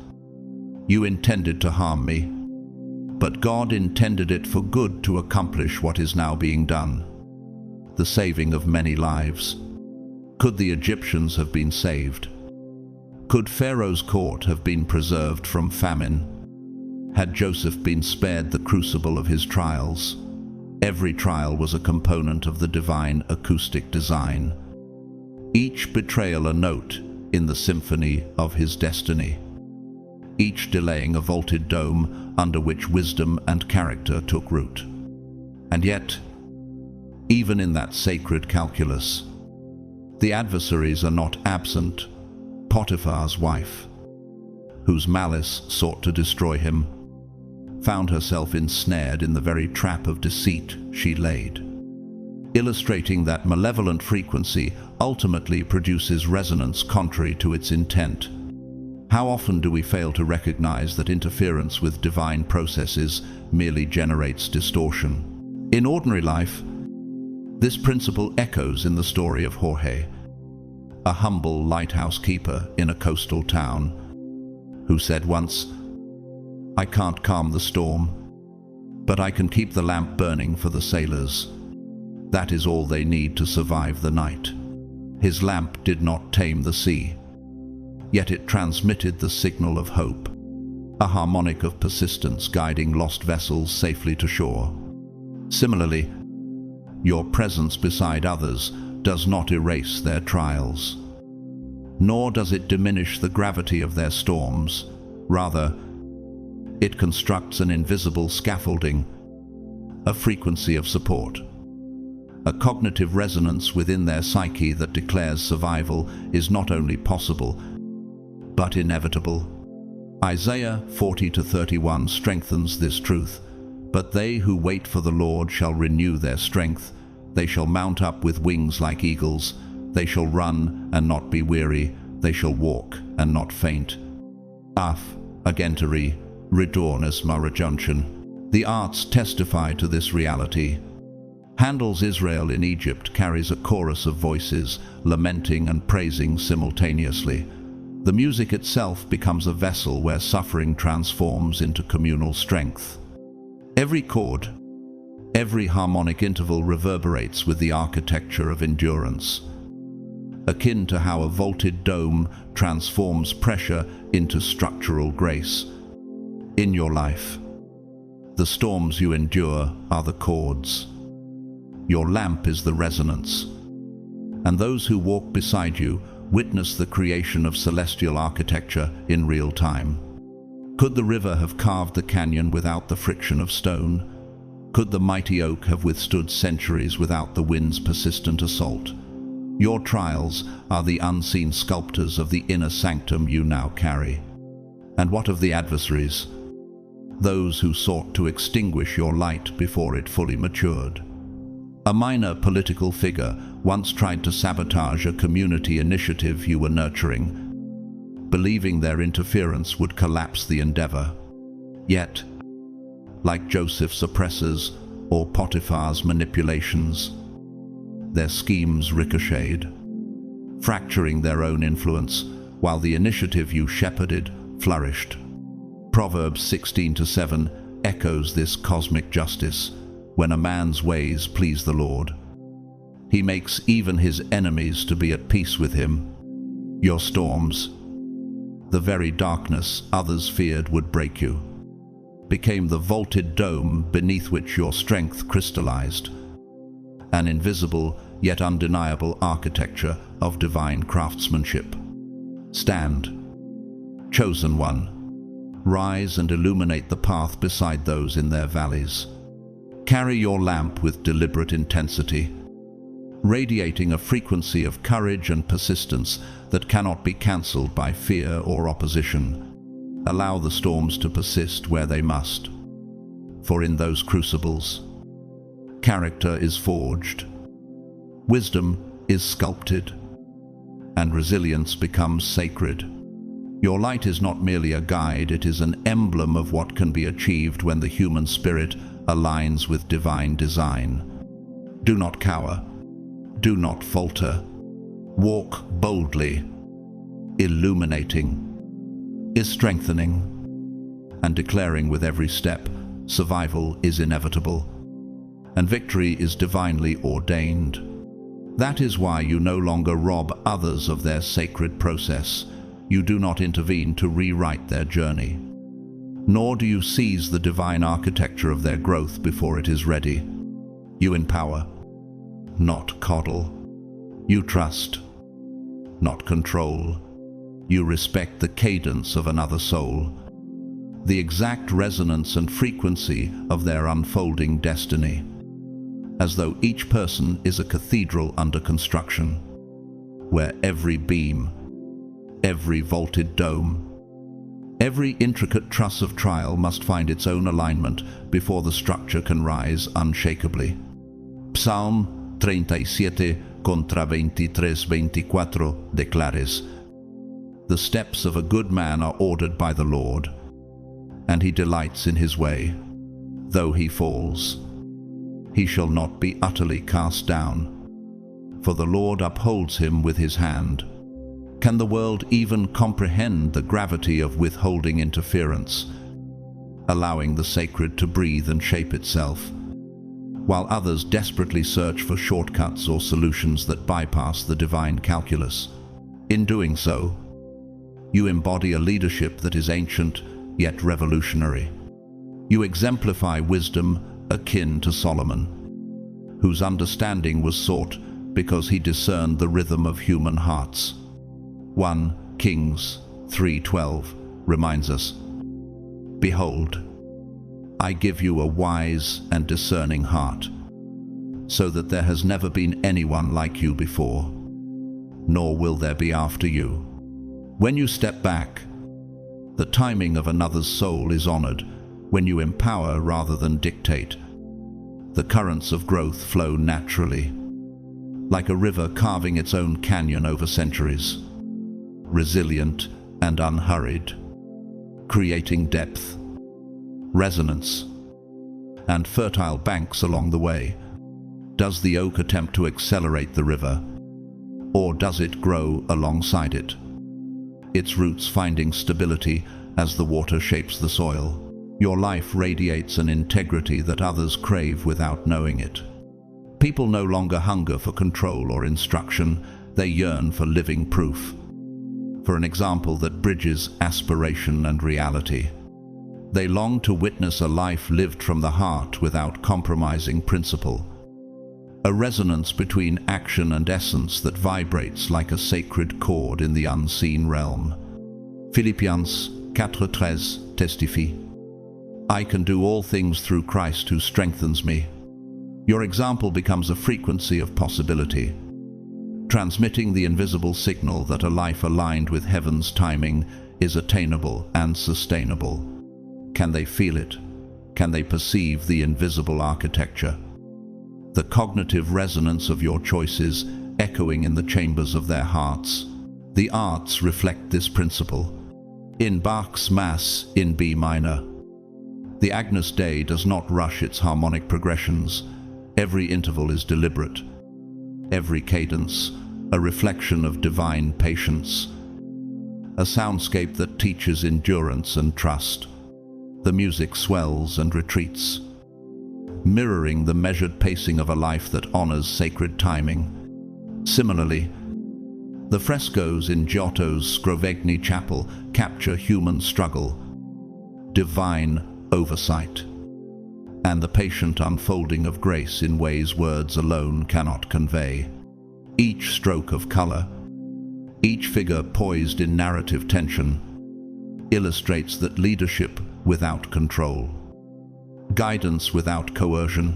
"You intended to harm me, but God intended it for good to accomplish what is now being done, the saving of many lives." Could the Egyptians have been saved? Could Pharaoh's court have been preserved from famine? Had Joseph been spared the crucible of his trials? Every trial was a component of the divine acoustic design, each betrayal a note in the symphony of his destiny, each delaying a vaulted dome under which wisdom and character took root. And yet, even in that sacred calculus, the adversaries are not absent. Potiphar's wife, whose malice sought to destroy him, found herself ensnared in the very trap of deceit she laid, illustrating that malevolent frequency ultimately produces resonance contrary to its intent. How often do we fail to recognize that interference with divine processes merely generates distortion? In ordinary life, this principle echoes in the story of Jorge, a humble lighthouse keeper in a coastal town, who said once, "I can't calm the storm, but I can keep the lamp burning for the sailors. That is all they need to survive the night." His lamp did not tame the sea, yet it transmitted the signal of hope, a harmonic of persistence guiding lost vessels safely to shore. Similarly, your presence beside others does not erase their trials, nor does it diminish the gravity of their storms. Rather, it constructs an invisible scaffolding, a frequency of support, a cognitive resonance within their psyche that declares survival is not only possible, but inevitable. Isaiah 40-31 strengthens this truth. "But they who wait for the Lord shall renew their strength. They shall mount up with wings like eagles. They shall run and not be weary. They shall walk and not faint." Af, agentari, redornis marajunction. The arts testify to this reality. Handel's Israel in Egypt carries a chorus of voices, lamenting and praising simultaneously. The music itself becomes a vessel where suffering transforms into communal strength. Every chord, every harmonic interval reverberates with the architecture of endurance, akin to how a vaulted dome transforms pressure into structural grace. In your life, the storms you endure are the chords. Your lamp is the resonance, and those who walk beside you witness the creation of celestial architecture in real time. Could the river have carved the canyon without the friction of stone? Could the mighty oak have withstood centuries without the wind's persistent assault? Your trials are the unseen sculptors of the inner sanctum you now carry. And what of the adversaries? Those who sought to extinguish your light before it fully matured. A minor political figure once tried to sabotage a community initiative you were nurturing, believing their interference would collapse the endeavor. Yet, like Joseph's oppressors or Potiphar's manipulations, their schemes ricocheted, fracturing their own influence, while the initiative you shepherded flourished. Proverbs 16-7 echoes this cosmic justice. When a man's ways please the Lord, he makes even his enemies to be at peace with him. Your storms, the very darkness others feared would break you, became the vaulted dome beneath which your strength crystallized, an invisible yet undeniable architecture of divine craftsmanship. Stand, chosen one, rise and illuminate the path beside those in their valleys. Carry your lamp with deliberate intensity, radiating a frequency of courage and persistence that cannot be cancelled by fear or opposition. Allow the storms to persist where they must, for in those crucibles, character is forged, Wisdom is sculpted, and resilience becomes sacred. Your light is not merely a guide, it is an emblem of what can be achieved when the human spirit aligns with divine design. Do not cower. Do not falter. Walk boldly. Illuminating is strengthening, and declaring with every step, survival is inevitable, and victory is divinely ordained. That is why you no longer rob others of their sacred process. You do not intervene to rewrite their journey, nor do you seize the divine architecture of their growth before it is ready. You empower, not coddle. You trust, not control. You respect the cadence of another soul, the exact resonance and frequency of their unfolding destiny, as though each person is a cathedral under construction, where every beam, every vaulted dome, every intricate truss of trial must find its own alignment before the structure can rise unshakably. Psalm 37 contra 23-24 declares, "The steps of a good man are ordered by the Lord, and he delights in his way. Though he falls, he shall not be utterly cast down, for the Lord upholds him with his hand." Can the world even comprehend the gravity of withholding interference, allowing the sacred to breathe and shape itself, while others desperately search for shortcuts or solutions that bypass the divine calculus? In doing so, you embody a leadership that is ancient yet revolutionary. You exemplify wisdom akin to Solomon, whose understanding was sought because he discerned the rhythm of human hearts. 1 Kings 3:12 reminds us, "Behold, I give you a wise and discerning heart, so that there has never been anyone like you before, nor will there be after you." When you step back, the timing of another's soul is honored. When you empower rather than dictate, the currents of growth flow naturally, like a river carving its own canyon over centuries, resilient and unhurried, creating depth, resonance, and fertile banks along the way. Does the oak attempt to accelerate the river, or does it grow alongside it, its roots finding stability as the water shapes the soil? Your life radiates an integrity that others crave without knowing it. People no longer hunger for control or instruction, they yearn for living proof, for an example that bridges aspiration and reality. They long to witness a life lived from the heart without compromising principle, a resonance between action and essence that vibrates like a sacred chord in the unseen realm. Philippians 4:13 testifie, "I can do all things through Christ who strengthens me." Your example becomes a frequency of possibility, transmitting the invisible signal that a life aligned with heaven's timing is attainable and sustainable. Can they feel it? Can they perceive the invisible architecture? The cognitive resonance of your choices echoing in the chambers of their hearts. The arts reflect this principle. In Bach's Mass in B minor, the Agnus Dei does not rush its harmonic progressions. Every interval is deliberate, every cadence a reflection of divine patience, a soundscape that teaches endurance and trust. The music swells and retreats, mirroring the measured pacing of a life that honors sacred timing. Similarly, the frescoes in Giotto's Scrovegni Chapel capture human struggle, divine oversight, and the patient unfolding of grace in ways words alone cannot convey. Each stroke of color, each figure poised in narrative tension, illustrates that leadership without control, guidance without coercion,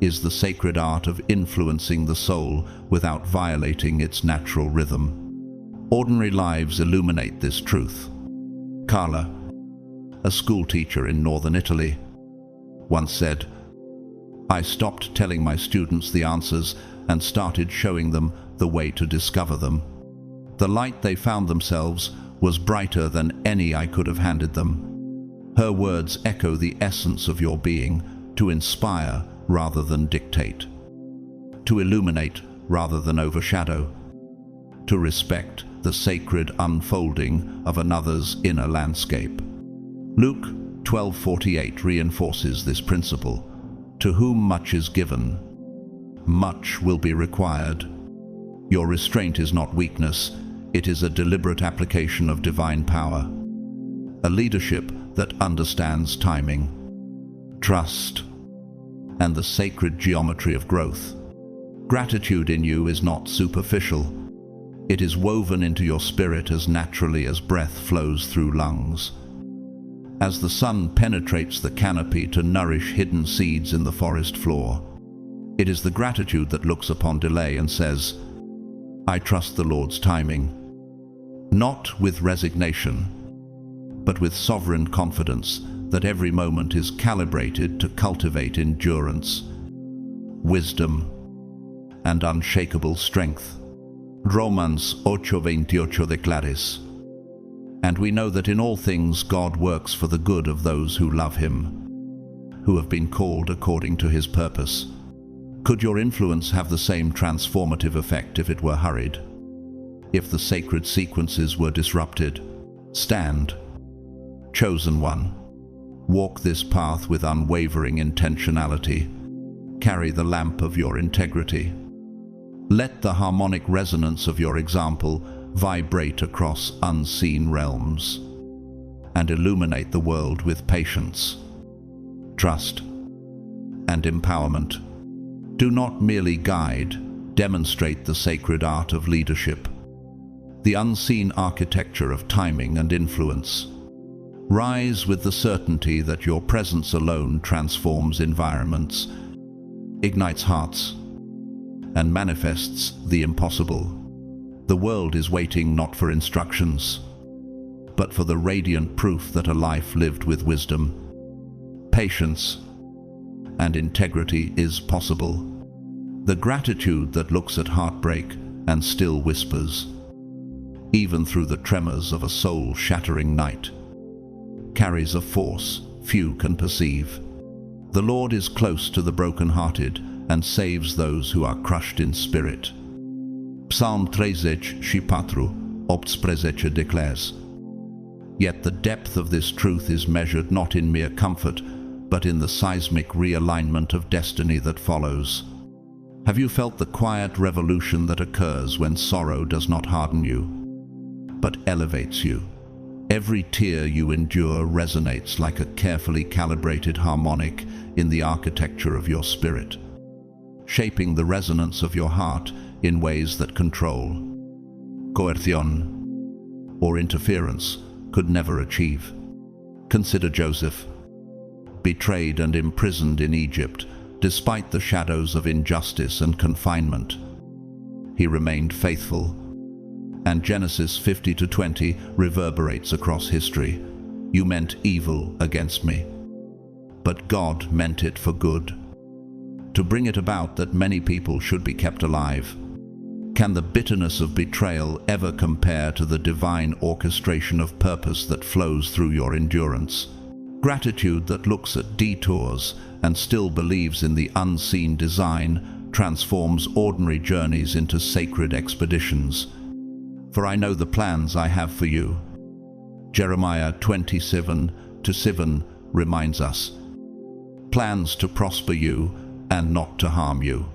is the sacred art of influencing the soul without violating its natural rhythm. Ordinary lives illuminate this truth. Carla, a schoolteacher in northern Italy, once said, "I stopped telling my students the answers and started showing them the way to discover them. The light they found themselves was brighter than any I could have handed them. Her words echo the essence of your being, to inspire rather than dictate, to illuminate rather than overshadow, to respect the sacred unfolding of another's inner landscape. Luke 12:48 reinforces this principle. To whom much is given, much will be required. Your restraint is not weakness, it is a deliberate application of divine power. A leadership that understands timing, trust, and the sacred geometry of growth. Gratitude in you is not superficial. It is woven into your spirit as naturally as breath flows through lungs. As the sun penetrates the canopy to nourish hidden seeds in the forest floor, it is the gratitude that looks upon delay and says, I trust the Lord's timing. Not with resignation, but with sovereign confidence that every moment is calibrated to cultivate endurance, wisdom, and unshakable strength. Romans 8:28 declares, and we know that in all things God works for the good of those who love him, who have been called according to his purpose. Could your influence have the same transformative effect if it were hurried? If the sacred sequences were disrupted? Stand, chosen one. Walk this path with unwavering intentionality. Carry the lamp of your integrity. Let the harmonic resonance of your example vibrate across unseen realms and illuminate the world with patience, trust, and empowerment. Do not merely guide, demonstrate the sacred art of leadership, the unseen architecture of timing and influence. Rise with the certainty that your presence alone transforms environments, ignites hearts, and manifests the impossible. The world is waiting not for instructions, but for the radiant proof that a life lived with wisdom, patience, and integrity is possible. The gratitude that looks at heartbreak and still whispers, even through the tremors of a soul-shattering night, carries a force few can perceive. The Lord is close to the broken-hearted and saves those who are crushed in spirit. Psalm 34:8 declares, yet the depth of this truth is measured not in mere comfort, but in the seismic realignment of destiny that follows. Have you felt the quiet revolution that occurs when sorrow does not harden you, but elevates you? Every tear you endure resonates like a carefully calibrated harmonic in the architecture of your spirit, shaping the resonance of your heart in ways that control, coercion, or interference could never achieve. Consider Joseph, betrayed and imprisoned in Egypt, despite the shadows of injustice and confinement. He remained faithful, and Genesis 50:20 reverberates across history. You meant evil against me, but God meant it for good, to bring it about that many people should be kept alive. Can the bitterness of betrayal ever compare to the divine orchestration of purpose that flows through your endurance? Gratitude that looks at detours and still believes in the unseen design transforms ordinary journeys into sacred expeditions. For I know the plans I have for you. Jeremiah 27:7 reminds us, plans to prosper you and not to harm you,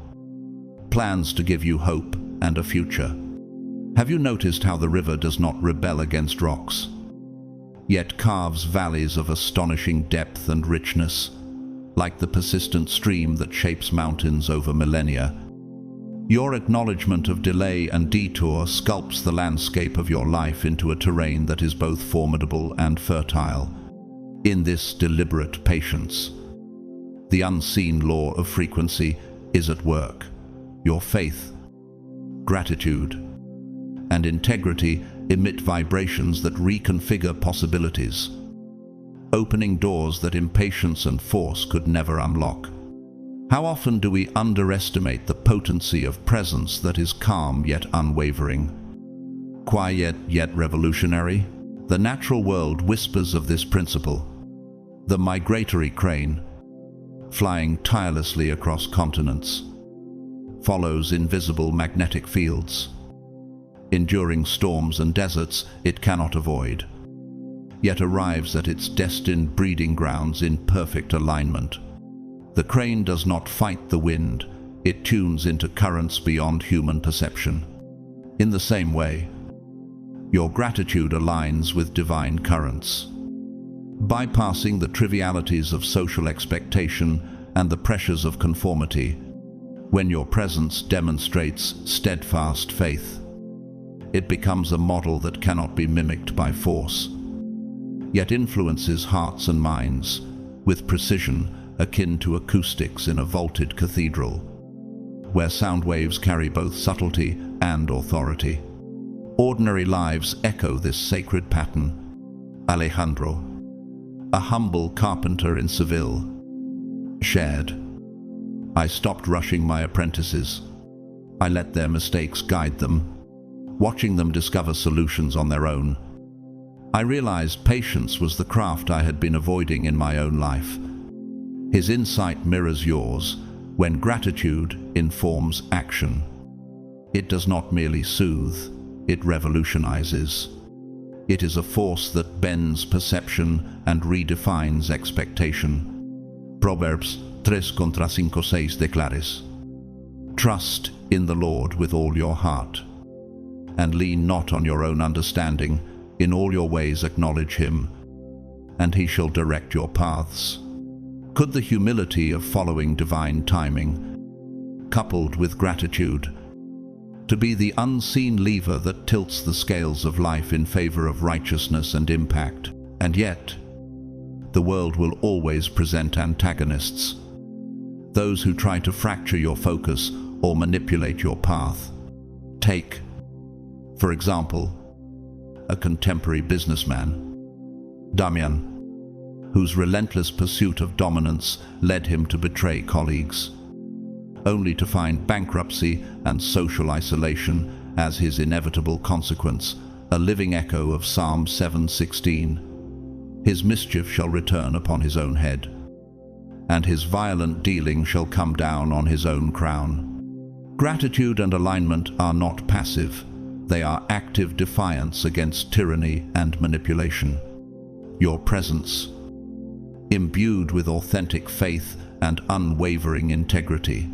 plans to give you hope and a future. Have you noticed how the river does not rebel against rocks, yet carves valleys of astonishing depth and richness, like the persistent stream that shapes mountains over millennia? Your acknowledgement of delay and detour sculpts the landscape of your life into a terrain that is both formidable and fertile. In this deliberate patience, the unseen law of frequency is at work. Your faith, gratitude, and integrity emit vibrations that reconfigure possibilities, opening doors that impatience and force could never unlock. How often do we underestimate the potency of presence that is calm yet unwavering, quiet yet revolutionary? The natural world whispers of this principle. The migratory crane, flying tirelessly across continents, follows invisible magnetic fields. Enduring storms and deserts it cannot avoid, yet arrives at its destined breeding grounds in perfect alignment. The crane does not fight the wind, it tunes into currents beyond human perception. In the same way, your gratitude aligns with divine currents, bypassing the trivialities of social expectation and the pressures of conformity. When your presence demonstrates steadfast faith, it becomes a model that cannot be mimicked by force, yet influences hearts and minds with precision akin to acoustics in a vaulted cathedral, where sound waves carry both subtlety and authority. Ordinary lives echo this sacred pattern. Alejandro, a humble carpenter in Seville, shared, "I stopped rushing my apprentices. I let their mistakes guide them, watching them discover solutions on their own. I realized patience was the craft I had been avoiding in my own life." His insight mirrors yours when gratitude informs action. It does not merely soothe, it revolutionizes. It is a force that bends perception and redefines expectation. Proverbs 3:5-6 declares, "Trust in the Lord with all your heart, and lean not on your own understanding. In all your ways acknowledge him, and he shall direct your paths." Could the humility of following divine timing, coupled with gratitude, to be the unseen lever that tilts the scales of life in favor of righteousness and impact? And yet, the world will always present antagonists, those who try to fracture your focus or manipulate your path. Take, for example, a contemporary businessman, Damian, whose relentless pursuit of dominance led him to betray colleagues, only to find bankruptcy and social isolation as his inevitable consequence, a living echo of Psalm 7:16. "His mischief shall return upon his own head, and his violent dealing shall come down on his own crown." Gratitude and alignment are not passive, they are active defiance against tyranny and manipulation. Your presence, imbued with authentic faith and unwavering integrity,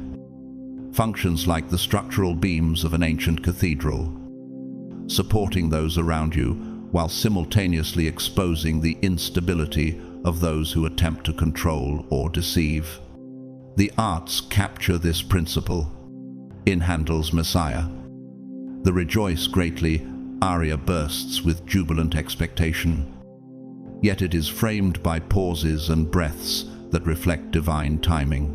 functions like the structural beams of an ancient cathedral, supporting those around you while simultaneously exposing the instability of those who attempt to control or deceive. The arts capture this principle. In Handel's Messiah, the "Rejoice greatly" aria bursts with jubilant expectation, yet it is framed by pauses and breaths that reflect divine timing,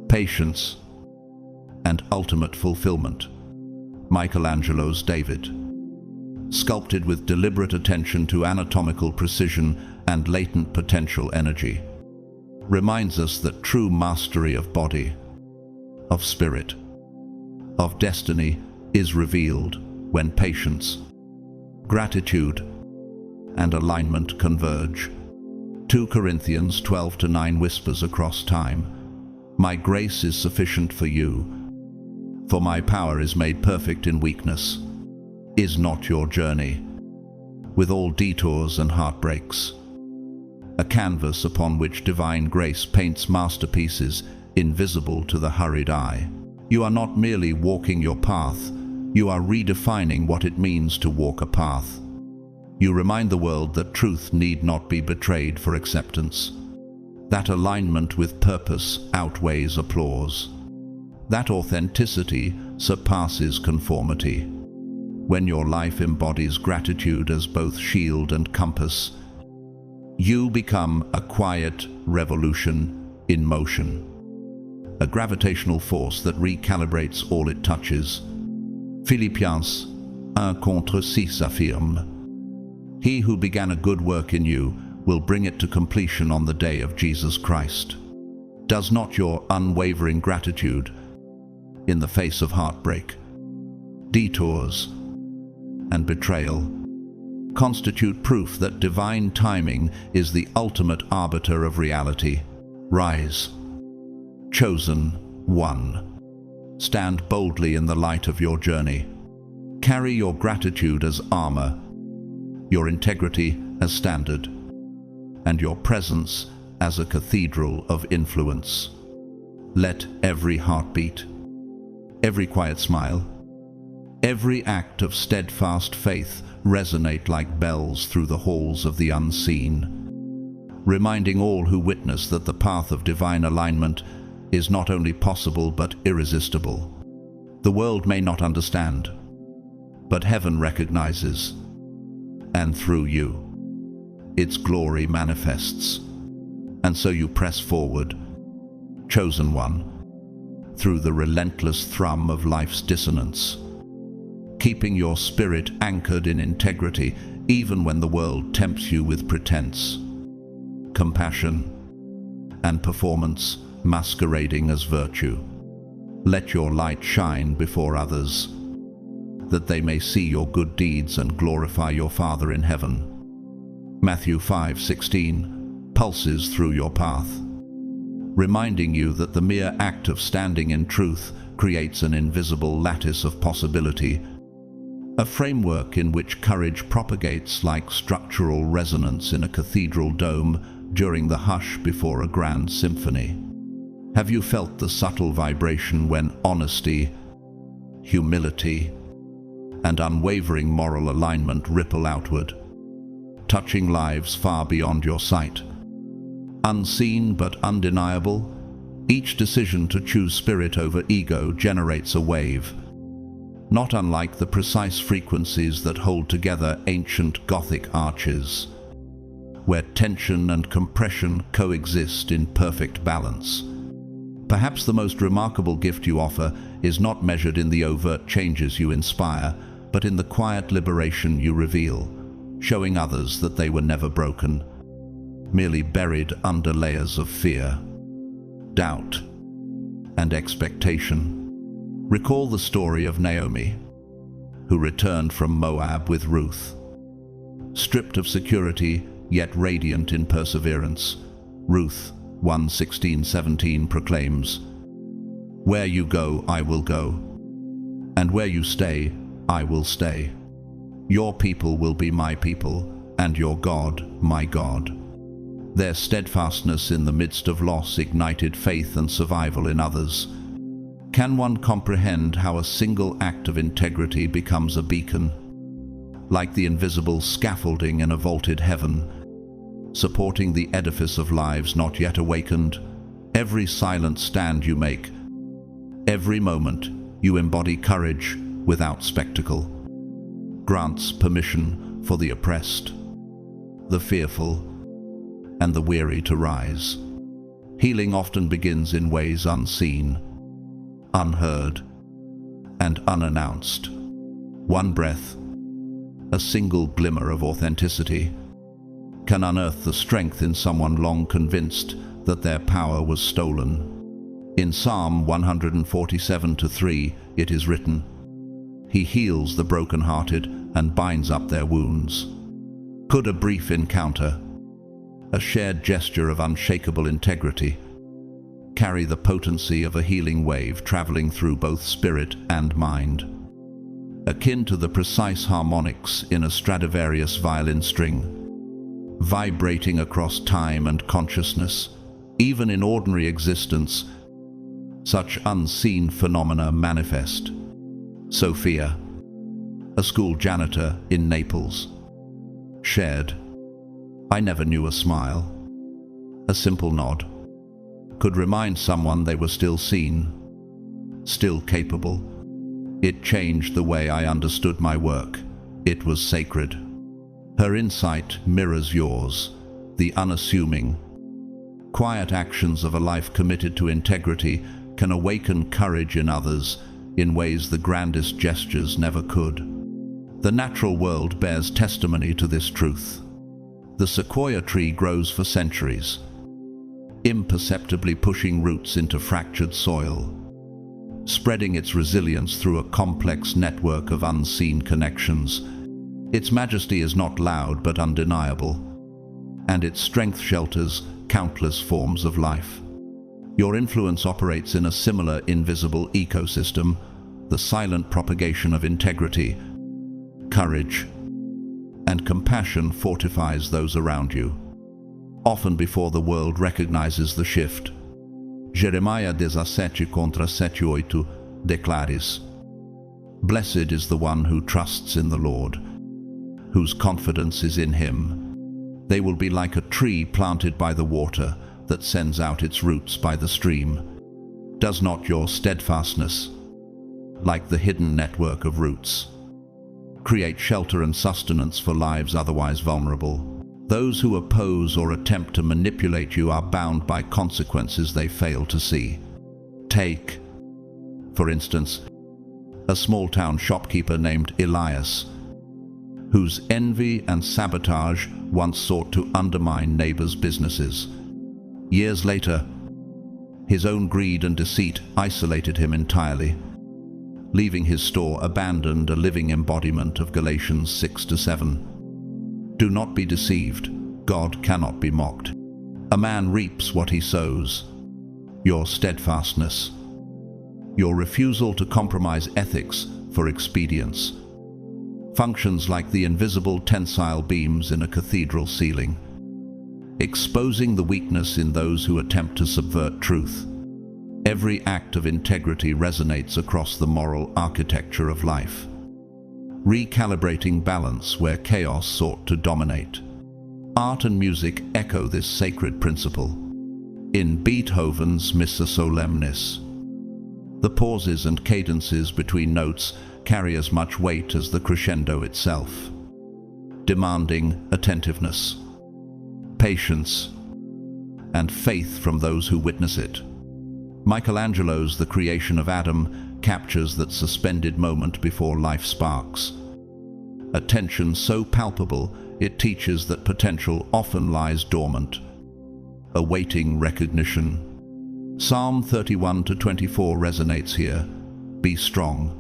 patience, and ultimate fulfillment. Michelangelo's David, sculpted with deliberate attention to anatomical precision and latent potential energy, reminds us that true mastery of body, of spirit, of destiny is revealed when patience, gratitude, and alignment converge. 2 Corinthians 12-9 whispers across time, "My grace is sufficient for you, for my power is made perfect in weakness." Is not your journey, with all detours and heartbreaks, a canvas upon which divine grace paints masterpieces invisible to the hurried eye? You are not merely walking your path, you are redefining what it means to walk a path. You remind the world that truth need not be betrayed for acceptance, that alignment with purpose outweighs applause, that authenticity surpasses conformity. When your life embodies gratitude as both shield and compass, you become a quiet revolution in motion, a gravitational force that recalibrates all it touches. Philippians 1:6 affirme, "He who began a good work in you will bring it to completion on the day of Jesus Christ." Does not your unwavering gratitude, in the face of heartbreak, detours, and betrayal, constitute proof that divine timing is the ultimate arbiter of reality? Rise, chosen one. Stand boldly in the light of your journey. Carry your gratitude as armor, your integrity as standard, and your presence as a cathedral of influence. Let every heartbeat, every quiet smile, every act of steadfast faith resonate like bells through the halls of the unseen, reminding all who witness that the path of divine alignment is not only possible but irresistible. The world may not understand, but heaven recognizes, and through you, its glory manifests. And so you press forward, chosen one, through the relentless thrum of life's dissonance, keeping your spirit anchored in integrity even when the world tempts you with pretense, compassion, and performance masquerading as virtue. Let your light shine before others, that they may see your good deeds and glorify your Father in heaven. Matthew 5:16 pulses through your path, reminding you that the mere act of standing in truth creates an invisible lattice of possibility, a framework in which courage propagates like structural resonance in a cathedral dome during the hush before a grand symphony. Have you felt the subtle vibration when honesty, humility, and unwavering moral alignment ripple outward, touching lives far beyond your sight? Unseen but undeniable, each decision to choose spirit over ego generates a wave, not unlike the precise frequencies that hold together ancient Gothic arches, where tension and compression coexist in perfect balance. Perhaps the most remarkable gift you offer is not measured in the overt changes you inspire, but in the quiet liberation you reveal, showing others that they were never broken, merely buried under layers of fear, doubt, and expectation. Recall the story of Naomi, who returned from Moab with Ruth. Stripped of security, yet radiant in perseverance, Ruth 1:16-17 proclaims, "Where you go, I will go, and where you stay, I will stay. Your people will be my people, and your God, my God." Their steadfastness in the midst of loss ignited faith and survival in others. Can one comprehend how a single act of integrity becomes a beacon, like the invisible scaffolding in a vaulted heaven, supporting the edifice of lives not yet awakened? Every silent stand you make, every moment you embody courage without spectacle, grants permission for the oppressed, the fearful, and the weary to rise. Healing often begins in ways unseen, unheard, and unannounced. One breath, a single glimmer of authenticity, can unearth the strength in someone long convinced that their power was stolen. In Psalm 147:3, it is written, "He heals the brokenhearted and binds up their wounds." Could a brief encounter, a shared gesture of unshakable integrity, carry the potency of a healing wave traveling through both spirit and mind, akin to the precise harmonics in a Stradivarius violin string, vibrating across time and consciousness? Even in ordinary existence, such unseen phenomena manifest. Sophia, a school janitor in Naples, shared, "I never knew a smile. A simple nod could remind someone they were still seen, still capable. It changed the way I understood my work. It was sacred." Her insight mirrors yours, the unassuming, quiet actions of a life committed to integrity can awaken courage in others in ways the grandest gestures never could. The natural world bears testimony to this truth. The sequoia tree grows for centuries, imperceptibly pushing roots into fractured soil, spreading its resilience through a complex network of unseen connections. Its majesty is not loud but undeniable, and its strength shelters countless forms of life. Your influence operates in a similar invisible ecosystem, the silent propagation of integrity, courage, and compassion fortifies those around you, often before the world recognizes the shift. Jeremiah 17:7-8 declares, "Blessed is the one who trusts in the Lord, whose confidence is in him. They will be like a tree planted by the water that sends out its roots by the stream. Does not your steadfastness, like the hidden network of roots, create shelter and sustenance for lives otherwise vulnerable? Those who oppose or attempt to manipulate you are bound by consequences they fail to see. Take, for instance, a small-town shopkeeper named Elias, whose envy and sabotage once sought to undermine neighbors' businesses. Years later, his own greed and deceit isolated him entirely, leaving his store abandoned, a living embodiment of Galatians 6-7. Do not be deceived. God cannot be mocked. A man reaps what he sows. Your steadfastness, your refusal to compromise ethics for expedience, functions like the invisible tensile beams in a cathedral ceiling, exposing the weakness in those who attempt to subvert truth. Every act of integrity resonates across the moral architecture of life, recalibrating balance where chaos sought to dominate. Art and music echo this sacred principle. In Beethoven's Missa Solemnis, the pauses and cadences between notes carry as much weight as the crescendo itself, demanding attentiveness, patience, and faith from those who witness it. Michelangelo's The Creation of Adam captures that suspended moment before life sparks. A tension so palpable it teaches that potential often lies dormant, awaiting recognition. Psalm 31-24 resonates here. Be strong,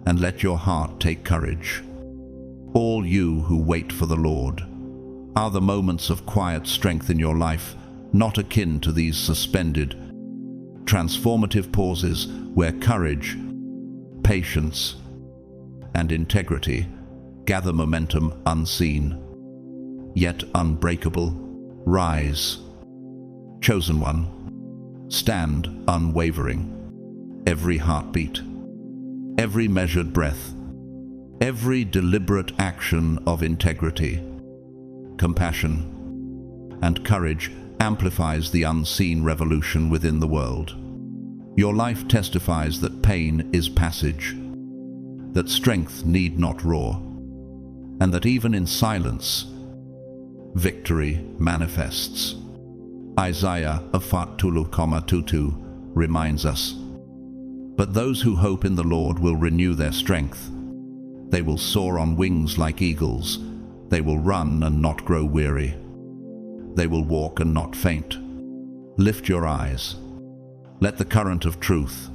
and let your heart take courage. All you who wait for the Lord. Are the moments of quiet strength in your life not akin to these suspended, transformative pauses where courage, patience, and integrity gather momentum unseen, yet unbreakable? Rise, chosen one. Stand unwavering. Every heartbeat, every measured breath, every deliberate action of integrity, compassion, and courage amplifies the unseen revolution within the world. Your life testifies that pain is passage, that strength need not roar, and that even in silence, victory manifests. Isaiah 40:22 reminds us, "But those who hope in the Lord will renew their strength. They will soar on wings like eagles. They will run and not grow weary. They will walk and not faint." Lift your eyes. Let the current of truth,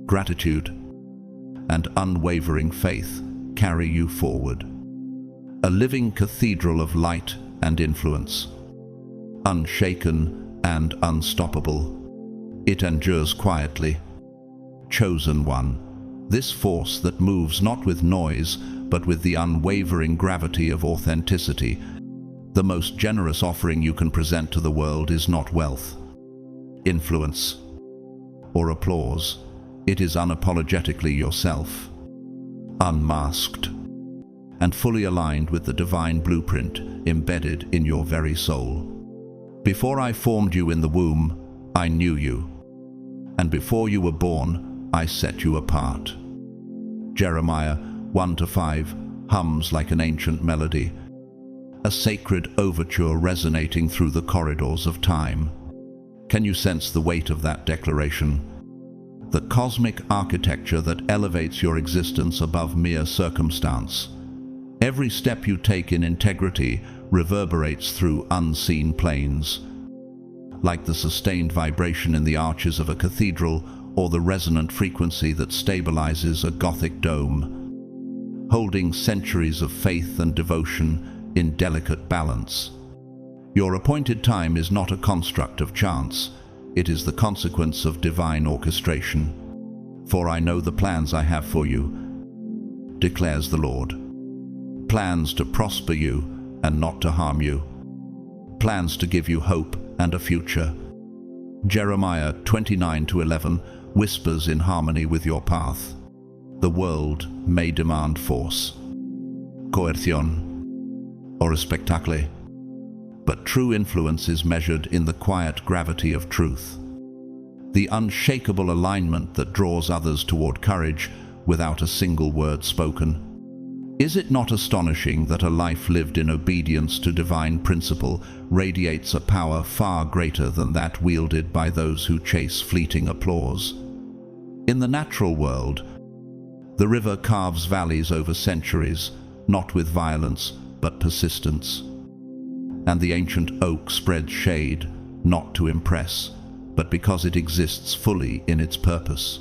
gratitude, and unwavering faith carry you forward. A living cathedral of light and influence, unshaken and unstoppable. It endures quietly. Chosen one, this force that moves not with noise, but with the unwavering gravity of authenticity. The most generous offering you can present to the world is not wealth, influence, or applause. It is unapologetically yourself, unmasked, and fully aligned with the divine blueprint embedded in your very soul. Before I formed you in the womb, I knew you, and before you were born, I set you apart. Jeremiah 1-5 hums like an ancient melody, a sacred overture resonating through the corridors of time. Can you sense the weight of that declaration? The cosmic architecture that elevates your existence above mere circumstance. Every step you take in integrity reverberates through unseen planes, like the sustained vibration in the arches of a cathedral or the resonant frequency that stabilizes a Gothic dome, holding centuries of faith and devotion in delicate balance. Your appointed time is not a construct of chance, it is the consequence of divine orchestration. For I know the plans I have for you, declares the Lord. Plans to prosper you and not to harm you. Plans to give you hope and a future. Jeremiah 29:11 whispers in harmony with your path. The world may demand force, coercion, or a spectacle, but true influence is measured in the quiet gravity of truth, the unshakable alignment that draws others toward courage without a single word spoken. Is it not astonishing that a life lived in obedience to divine principle radiates a power far greater than that wielded by those who chase fleeting applause? In the natural world, the river carves valleys over centuries, not with violence, but persistence. And the ancient oak spreads shade, not to impress, but because it exists fully in its purpose,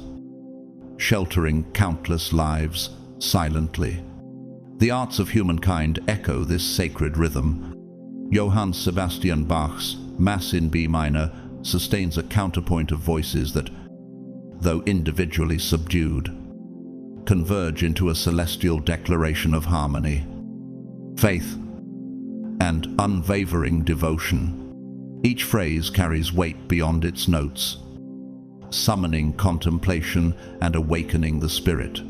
sheltering countless lives silently. The arts of humankind echo this sacred rhythm. Johann Sebastian Bach's Mass in B minor sustains a counterpoint of voices that, though individually subdued, converge into a celestial declaration of harmony, faith, and unwavering devotion. Each phrase carries weight beyond its notes, summoning contemplation and awakening the spirit.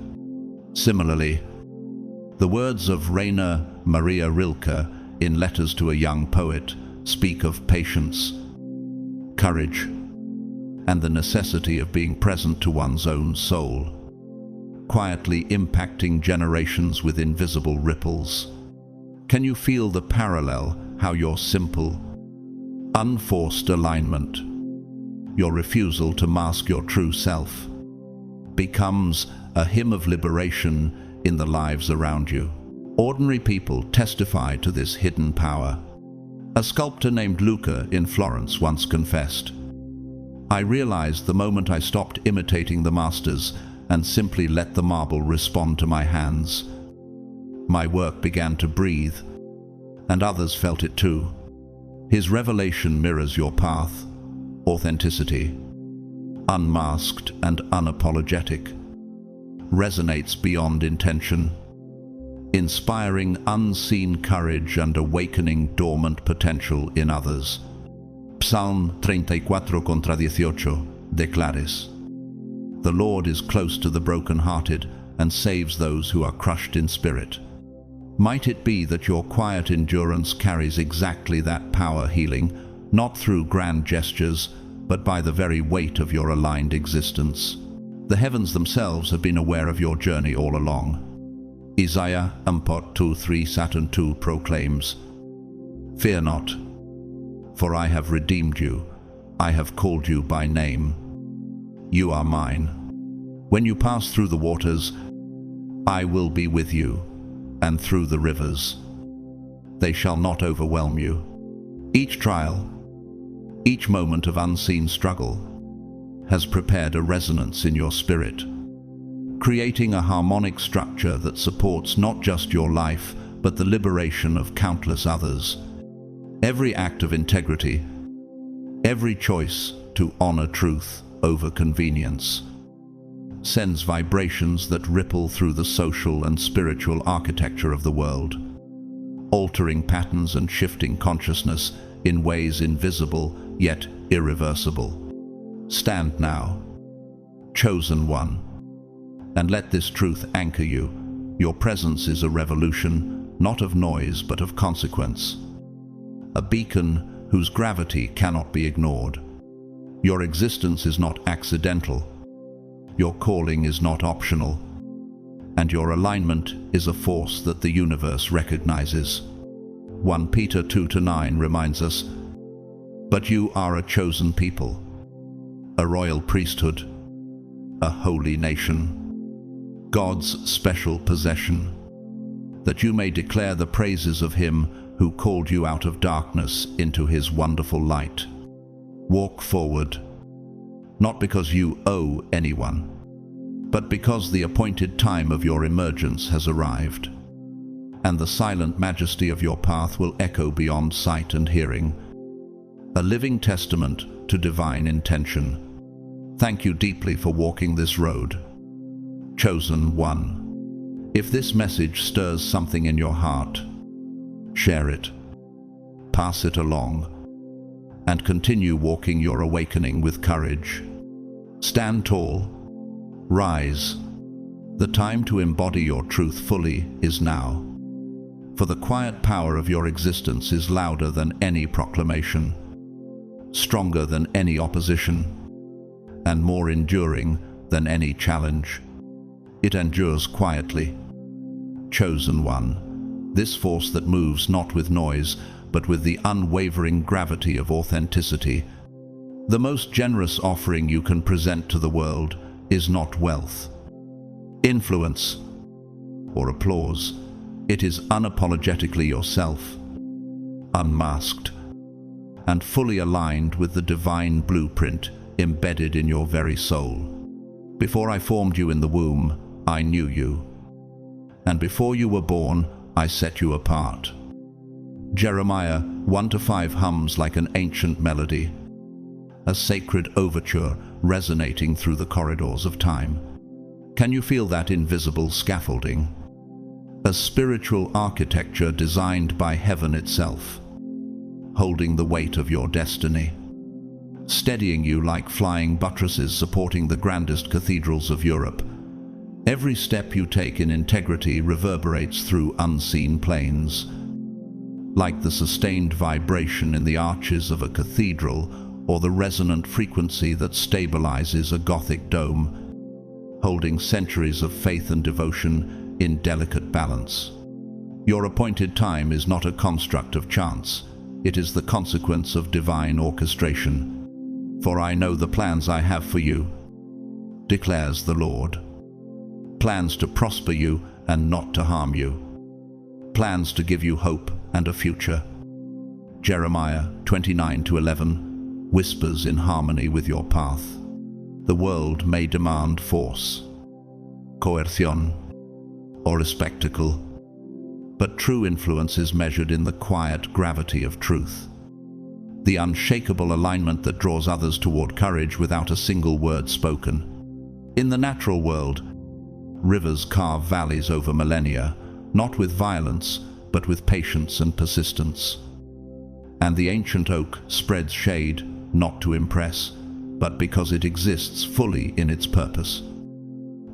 Similarly, the words of Rainer Maria Rilke in Letters to a Young Poet speak of patience, courage, and the necessity of being present to one's own soul, quietly impacting generations with invisible ripples. Can you feel the parallel, how your simple, unforced alignment, your refusal to mask your true self, becomes a hymn of liberation in the lives around you? Ordinary people testify to this hidden power. A sculptor named Luca in Florence once confessed, "I realized the moment I stopped imitating the masters and simply let the marble respond to my hands. My work began to breathe, and others felt it too." His revelation mirrors your path: authenticity, unmasked and unapologetic, resonates beyond intention, inspiring unseen courage and awakening dormant potential in others. Psalm 34:18 declares, "The Lord is close to the broken-hearted and saves those who are crushed in spirit." Might it be that your quiet endurance carries exactly that power, healing, not through grand gestures, but by the very weight of your aligned existence? The heavens themselves have been aware of your journey all along. Isaiah 2:3 Saturn 2 proclaims, "Fear not, for I have redeemed you. I have called you by name. You are mine. When you pass through the waters, I will be with you, and through the rivers. They shall not overwhelm you." Each trial, each moment of unseen struggle, has prepared a resonance in your spirit, creating a harmonic structure that supports not just your life, but the liberation of countless others. Every act of integrity, every choice to honor truth over convenience, sends vibrations that ripple through the social and spiritual architecture of the world, altering patterns and shifting consciousness in ways invisible yet irreversible. Stand now, chosen one, and let this truth anchor you. Your presence is a revolution, not of noise but of consequence, a beacon whose gravity cannot be ignored. Your existence is not accidental, your calling is not optional, and your alignment is a force that the universe recognizes. 1 Peter 2:9 reminds us, "But you are a chosen people, a royal priesthood, a holy nation, God's special possession, that you may declare the praises of him who called you out of darkness into his wonderful light." Walk forward, not because you owe anyone, but because the appointed time of your emergence has arrived, and the silent majesty of your path will echo beyond sight and hearing, a living testament to divine intention. Thank you deeply for walking this road. Chosen one. If this message stirs something in your heart, share it, pass it along, and continue walking your awakening with courage. Stand tall, rise. The time to embody your truth fully is now. For the quiet power of your existence is louder than any proclamation, stronger than any opposition, and more enduring than any challenge. It endures quietly. Chosen one, this force that moves not with noise, but with the unwavering gravity of authenticity. The most generous offering you can present to the world is not wealth, influence, or applause. It is unapologetically yourself, unmasked, and fully aligned with the divine blueprint embedded in your very soul. Before I formed you in the womb, I knew you, and before you were born, I set you apart. Jeremiah 1-5 hums like an ancient melody, a sacred overture resonating through the corridors of time. Can you feel that invisible scaffolding? A spiritual architecture designed by heaven itself, holding the weight of your destiny, steadying you like flying buttresses supporting the grandest cathedrals of Europe. Every step you take in integrity reverberates through unseen planes, like the sustained vibration in the arches of a cathedral or the resonant frequency that stabilizes a Gothic dome, holding centuries of faith and devotion in delicate balance. Your appointed time is not a construct of chance. It is the consequence of divine orchestration. For I know the plans I have for you, declares the Lord. Plans to prosper you and not to harm you. Plans to give you hope and a future. Jeremiah 29-11 whispers in harmony with your path. The world may demand force, coercion, or a spectacle, but true influence is measured in the quiet gravity of truth, the unshakable alignment that draws others toward courage without a single word spoken. In the natural world, rivers carve valleys over millennia, not with violence, but with patience and persistence. And the ancient oak spreads shade, not to impress, but because it exists fully in its purpose,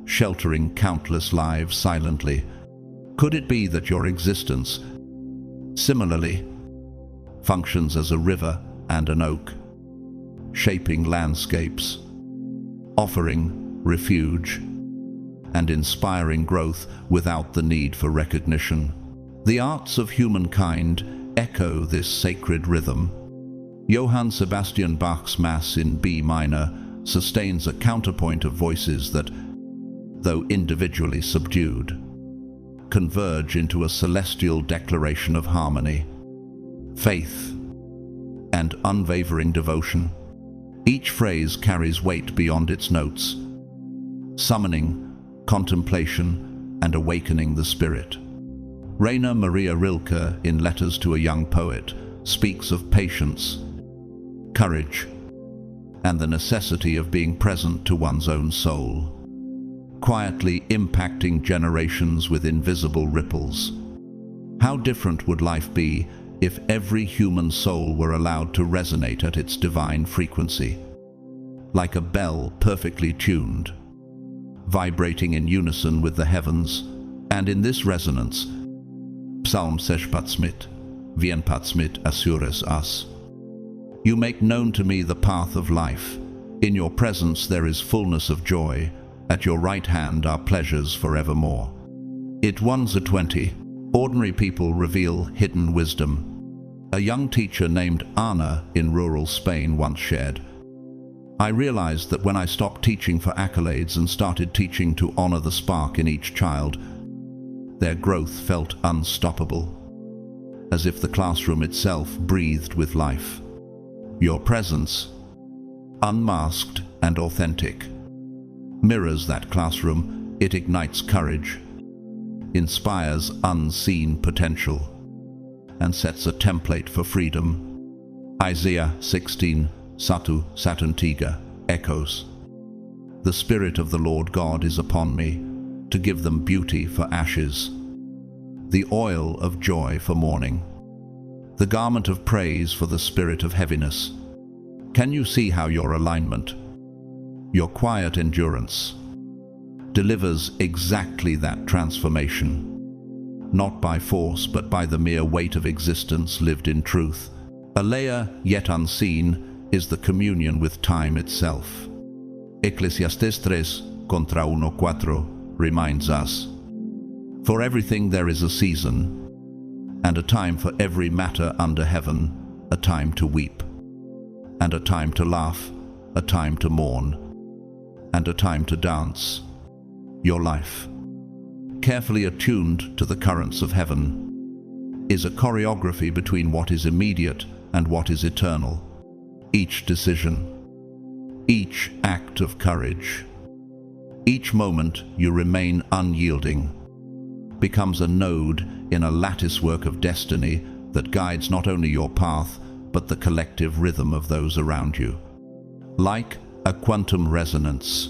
sheltering countless lives silently. Could it be that your existence, similarly, functions as a river and an oak, shaping landscapes, offering refuge, and inspiring growth without the need for recognition? The arts of humankind echo this sacred rhythm. Johann Sebastian Bach's Mass in B minor sustains a counterpoint of voices that, though individually subdued, converge into a celestial declaration of harmony, faith, and unwavering devotion. Each phrase carries weight beyond its notes, summoning contemplation and awakening the spirit. Rainer Maria Rilke, in Letters to a Young Poet, speaks of patience, courage, and the necessity of being present to one's own soul, quietly impacting generations with invisible ripples. How different would life be if every human soul were allowed to resonate at its divine frequency, like a bell perfectly tuned, vibrating in unison with the heavens. And in this resonance, Psalm 68, Vienpatsmit assures us. You make known to me the path of life. In your presence there is fullness of joy. At your right hand are pleasures forevermore. It 1:20. Ordinary people reveal hidden wisdom. A young teacher named Ana in rural Spain once shared, I realized that when I stopped teaching for accolades and started teaching to honor the spark in each child, their growth felt unstoppable, as if the classroom itself breathed with life. Your presence, unmasked and authentic. Mirrors that classroom, it ignites courage, inspires unseen potential, and sets a template for freedom. Isaiah 16:1-3 echoes, "The Spirit of the Lord God is upon me, to give them beauty for ashes, the oil of joy for mourning, the garment of praise for the spirit of heaviness." Can you see how your alignment, your quiet endurance, delivers exactly that transformation? Not by force, but by the mere weight of existence lived in truth. A layer yet unseen is the communion with time itself. Eclesiastes 3:1-4 reminds us, "For everything there is a season, and a time for every matter under heaven, a time to weep, and a time to laugh, a time to mourn, and a time to dance." Your life, carefully attuned to the currents of heaven, is a choreography between what is immediate and what is eternal. Each decision, each act of courage, each moment you remain unyielding, becomes a node in a latticework of destiny that guides not only your path, but the collective rhythm of those around you. Like a quantum resonance,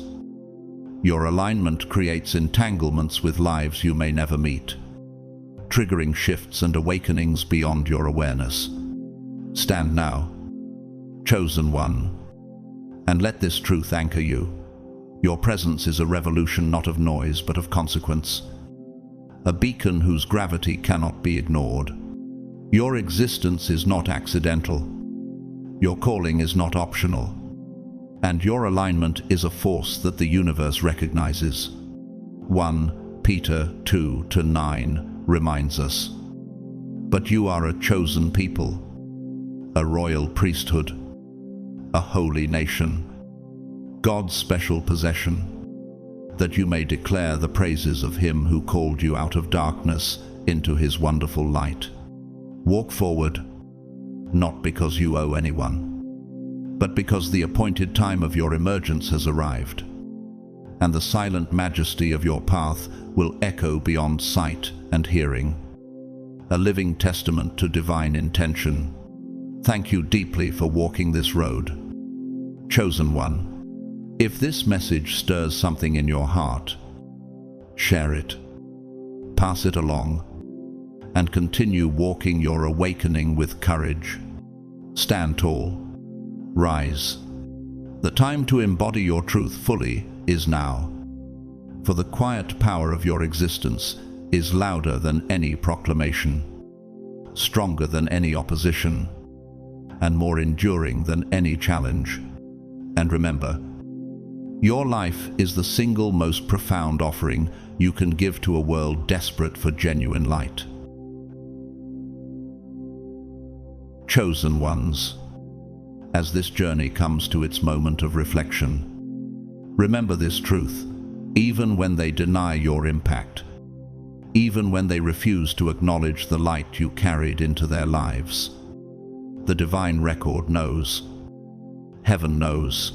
your alignment creates entanglements with lives you may never meet, triggering shifts and awakenings beyond your awareness. Stand now, chosen one, and let this truth anchor you. Your presence is a revolution not of noise but of consequence, a beacon whose gravity cannot be ignored. Your existence is not accidental, your calling is not optional, and your alignment is a force that the universe recognizes. 1 Peter 2:9 reminds us, "But you are a chosen people, a royal priesthood, a holy nation, God's special possession, that you may declare the praises of him who called you out of darkness into his wonderful light." Walk forward, not because you owe anyone, but because the appointed time of your emergence has arrived, and the silent majesty of your path will echo beyond sight and hearing, a living testament to divine intention. Thank you deeply for walking this road. Chosen one, if this message stirs something in your heart, share it, pass it along, and continue walking your awakening with courage. Stand tall, rise. The time to embody your truth fully is now, for the quiet power of your existence is louder than any proclamation, stronger than any opposition, and more enduring than any challenge. And remember, your life is the single most profound offering you can give to a world desperate for genuine light. Chosen ones, as this journey comes to its moment of reflection, remember this truth: even when they deny your impact, even when they refuse to acknowledge the light you carried into their lives, the divine record knows, heaven knows,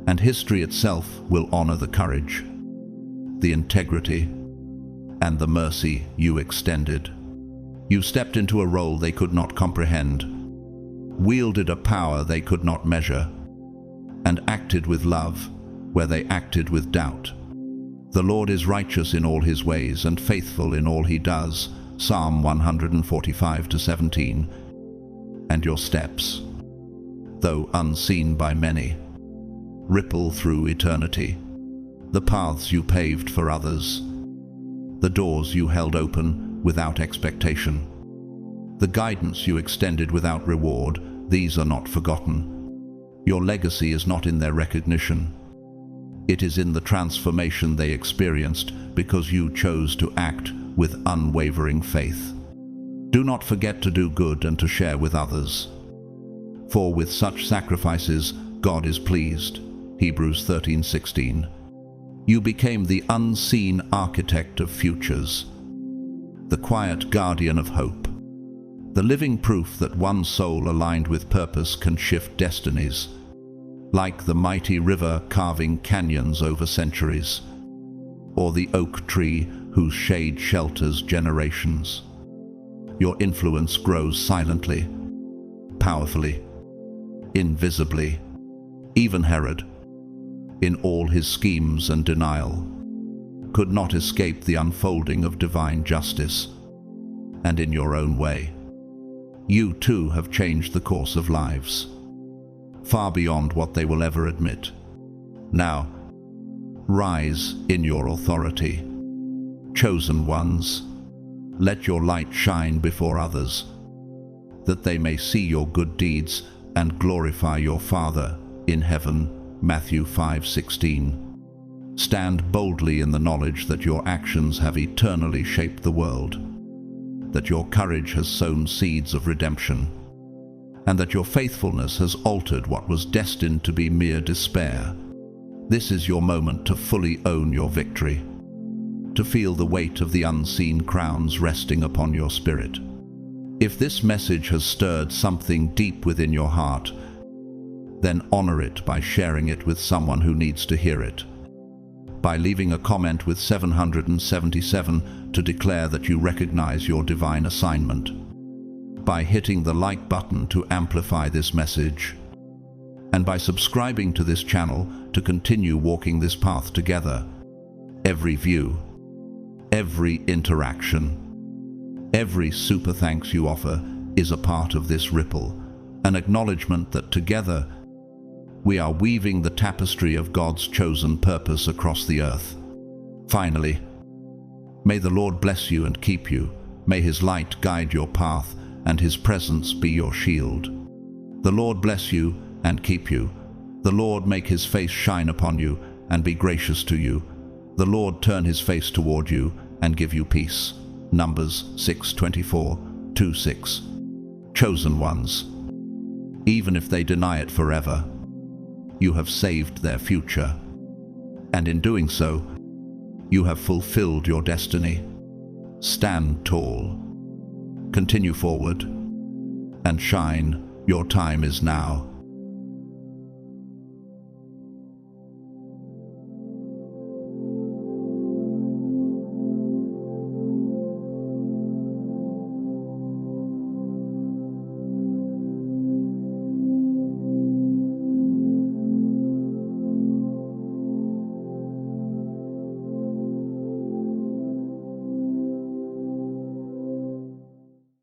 and history itself will honor the courage, the integrity, and the mercy you extended. You stepped into a role they could not comprehend, wielded a power they could not measure, and acted with love where they acted with doubt. The Lord is righteous in all his ways and faithful in all he does, Psalm 145-17. And your steps, though unseen by many, ripple through eternity. The paths you paved for others, the doors you held open without expectation, the guidance you extended without reward, these are not forgotten. Your legacy is not in their recognition. It is in the transformation they experienced because you chose to act with unwavering faith. Do not forget to do good and to share with others, for with such sacrifices God is pleased. Hebrews 13:16. You became the unseen architect of futures, the quiet guardian of hope, the living proof that one soul aligned with purpose can shift destinies. like the mighty river carving canyons over centuries, or the oak tree whose shade shelters generations. Your influence grows silently, powerfully, invisibly. Even Herod, in all his schemes and denial, could not escape the unfolding of divine justice. And in your own way, you too have changed the course of lives, far beyond what they will ever admit. Now, rise in your authority. Chosen ones, let your light shine before others, that they may see your good deeds and glorify your Father in heaven. Matthew 5:16. Stand boldly in the knowledge that your actions have eternally shaped the world, that your courage has sown seeds of redemption, and that your faithfulness has altered what was destined to be mere despair. This is your moment to fully own your victory, to feel the weight of the unseen crowns resting upon your spirit. If this message has stirred something deep within your heart, then honor it by sharing it with someone who needs to hear it, by leaving a comment with 777 to declare that you recognize your divine assignment, by hitting the like button to amplify this message, and by subscribing to this channel to continue walking this path together. Every view, every interaction, every super thanks you offer is a part of this ripple, an acknowledgement that together we are weaving the tapestry of God's chosen purpose across the earth. Finally, may the Lord bless you and keep you. May His light guide your path and His presence be your shield. The Lord bless you and keep you. The Lord make His face shine upon you and be gracious to you. The Lord turn His face toward you and give you peace. Numbers 6:24-26. Chosen ones, even if they deny it forever, you have saved their future, and in doing so, you have fulfilled your destiny. Stand tall, continue forward, and shine. Your time is now.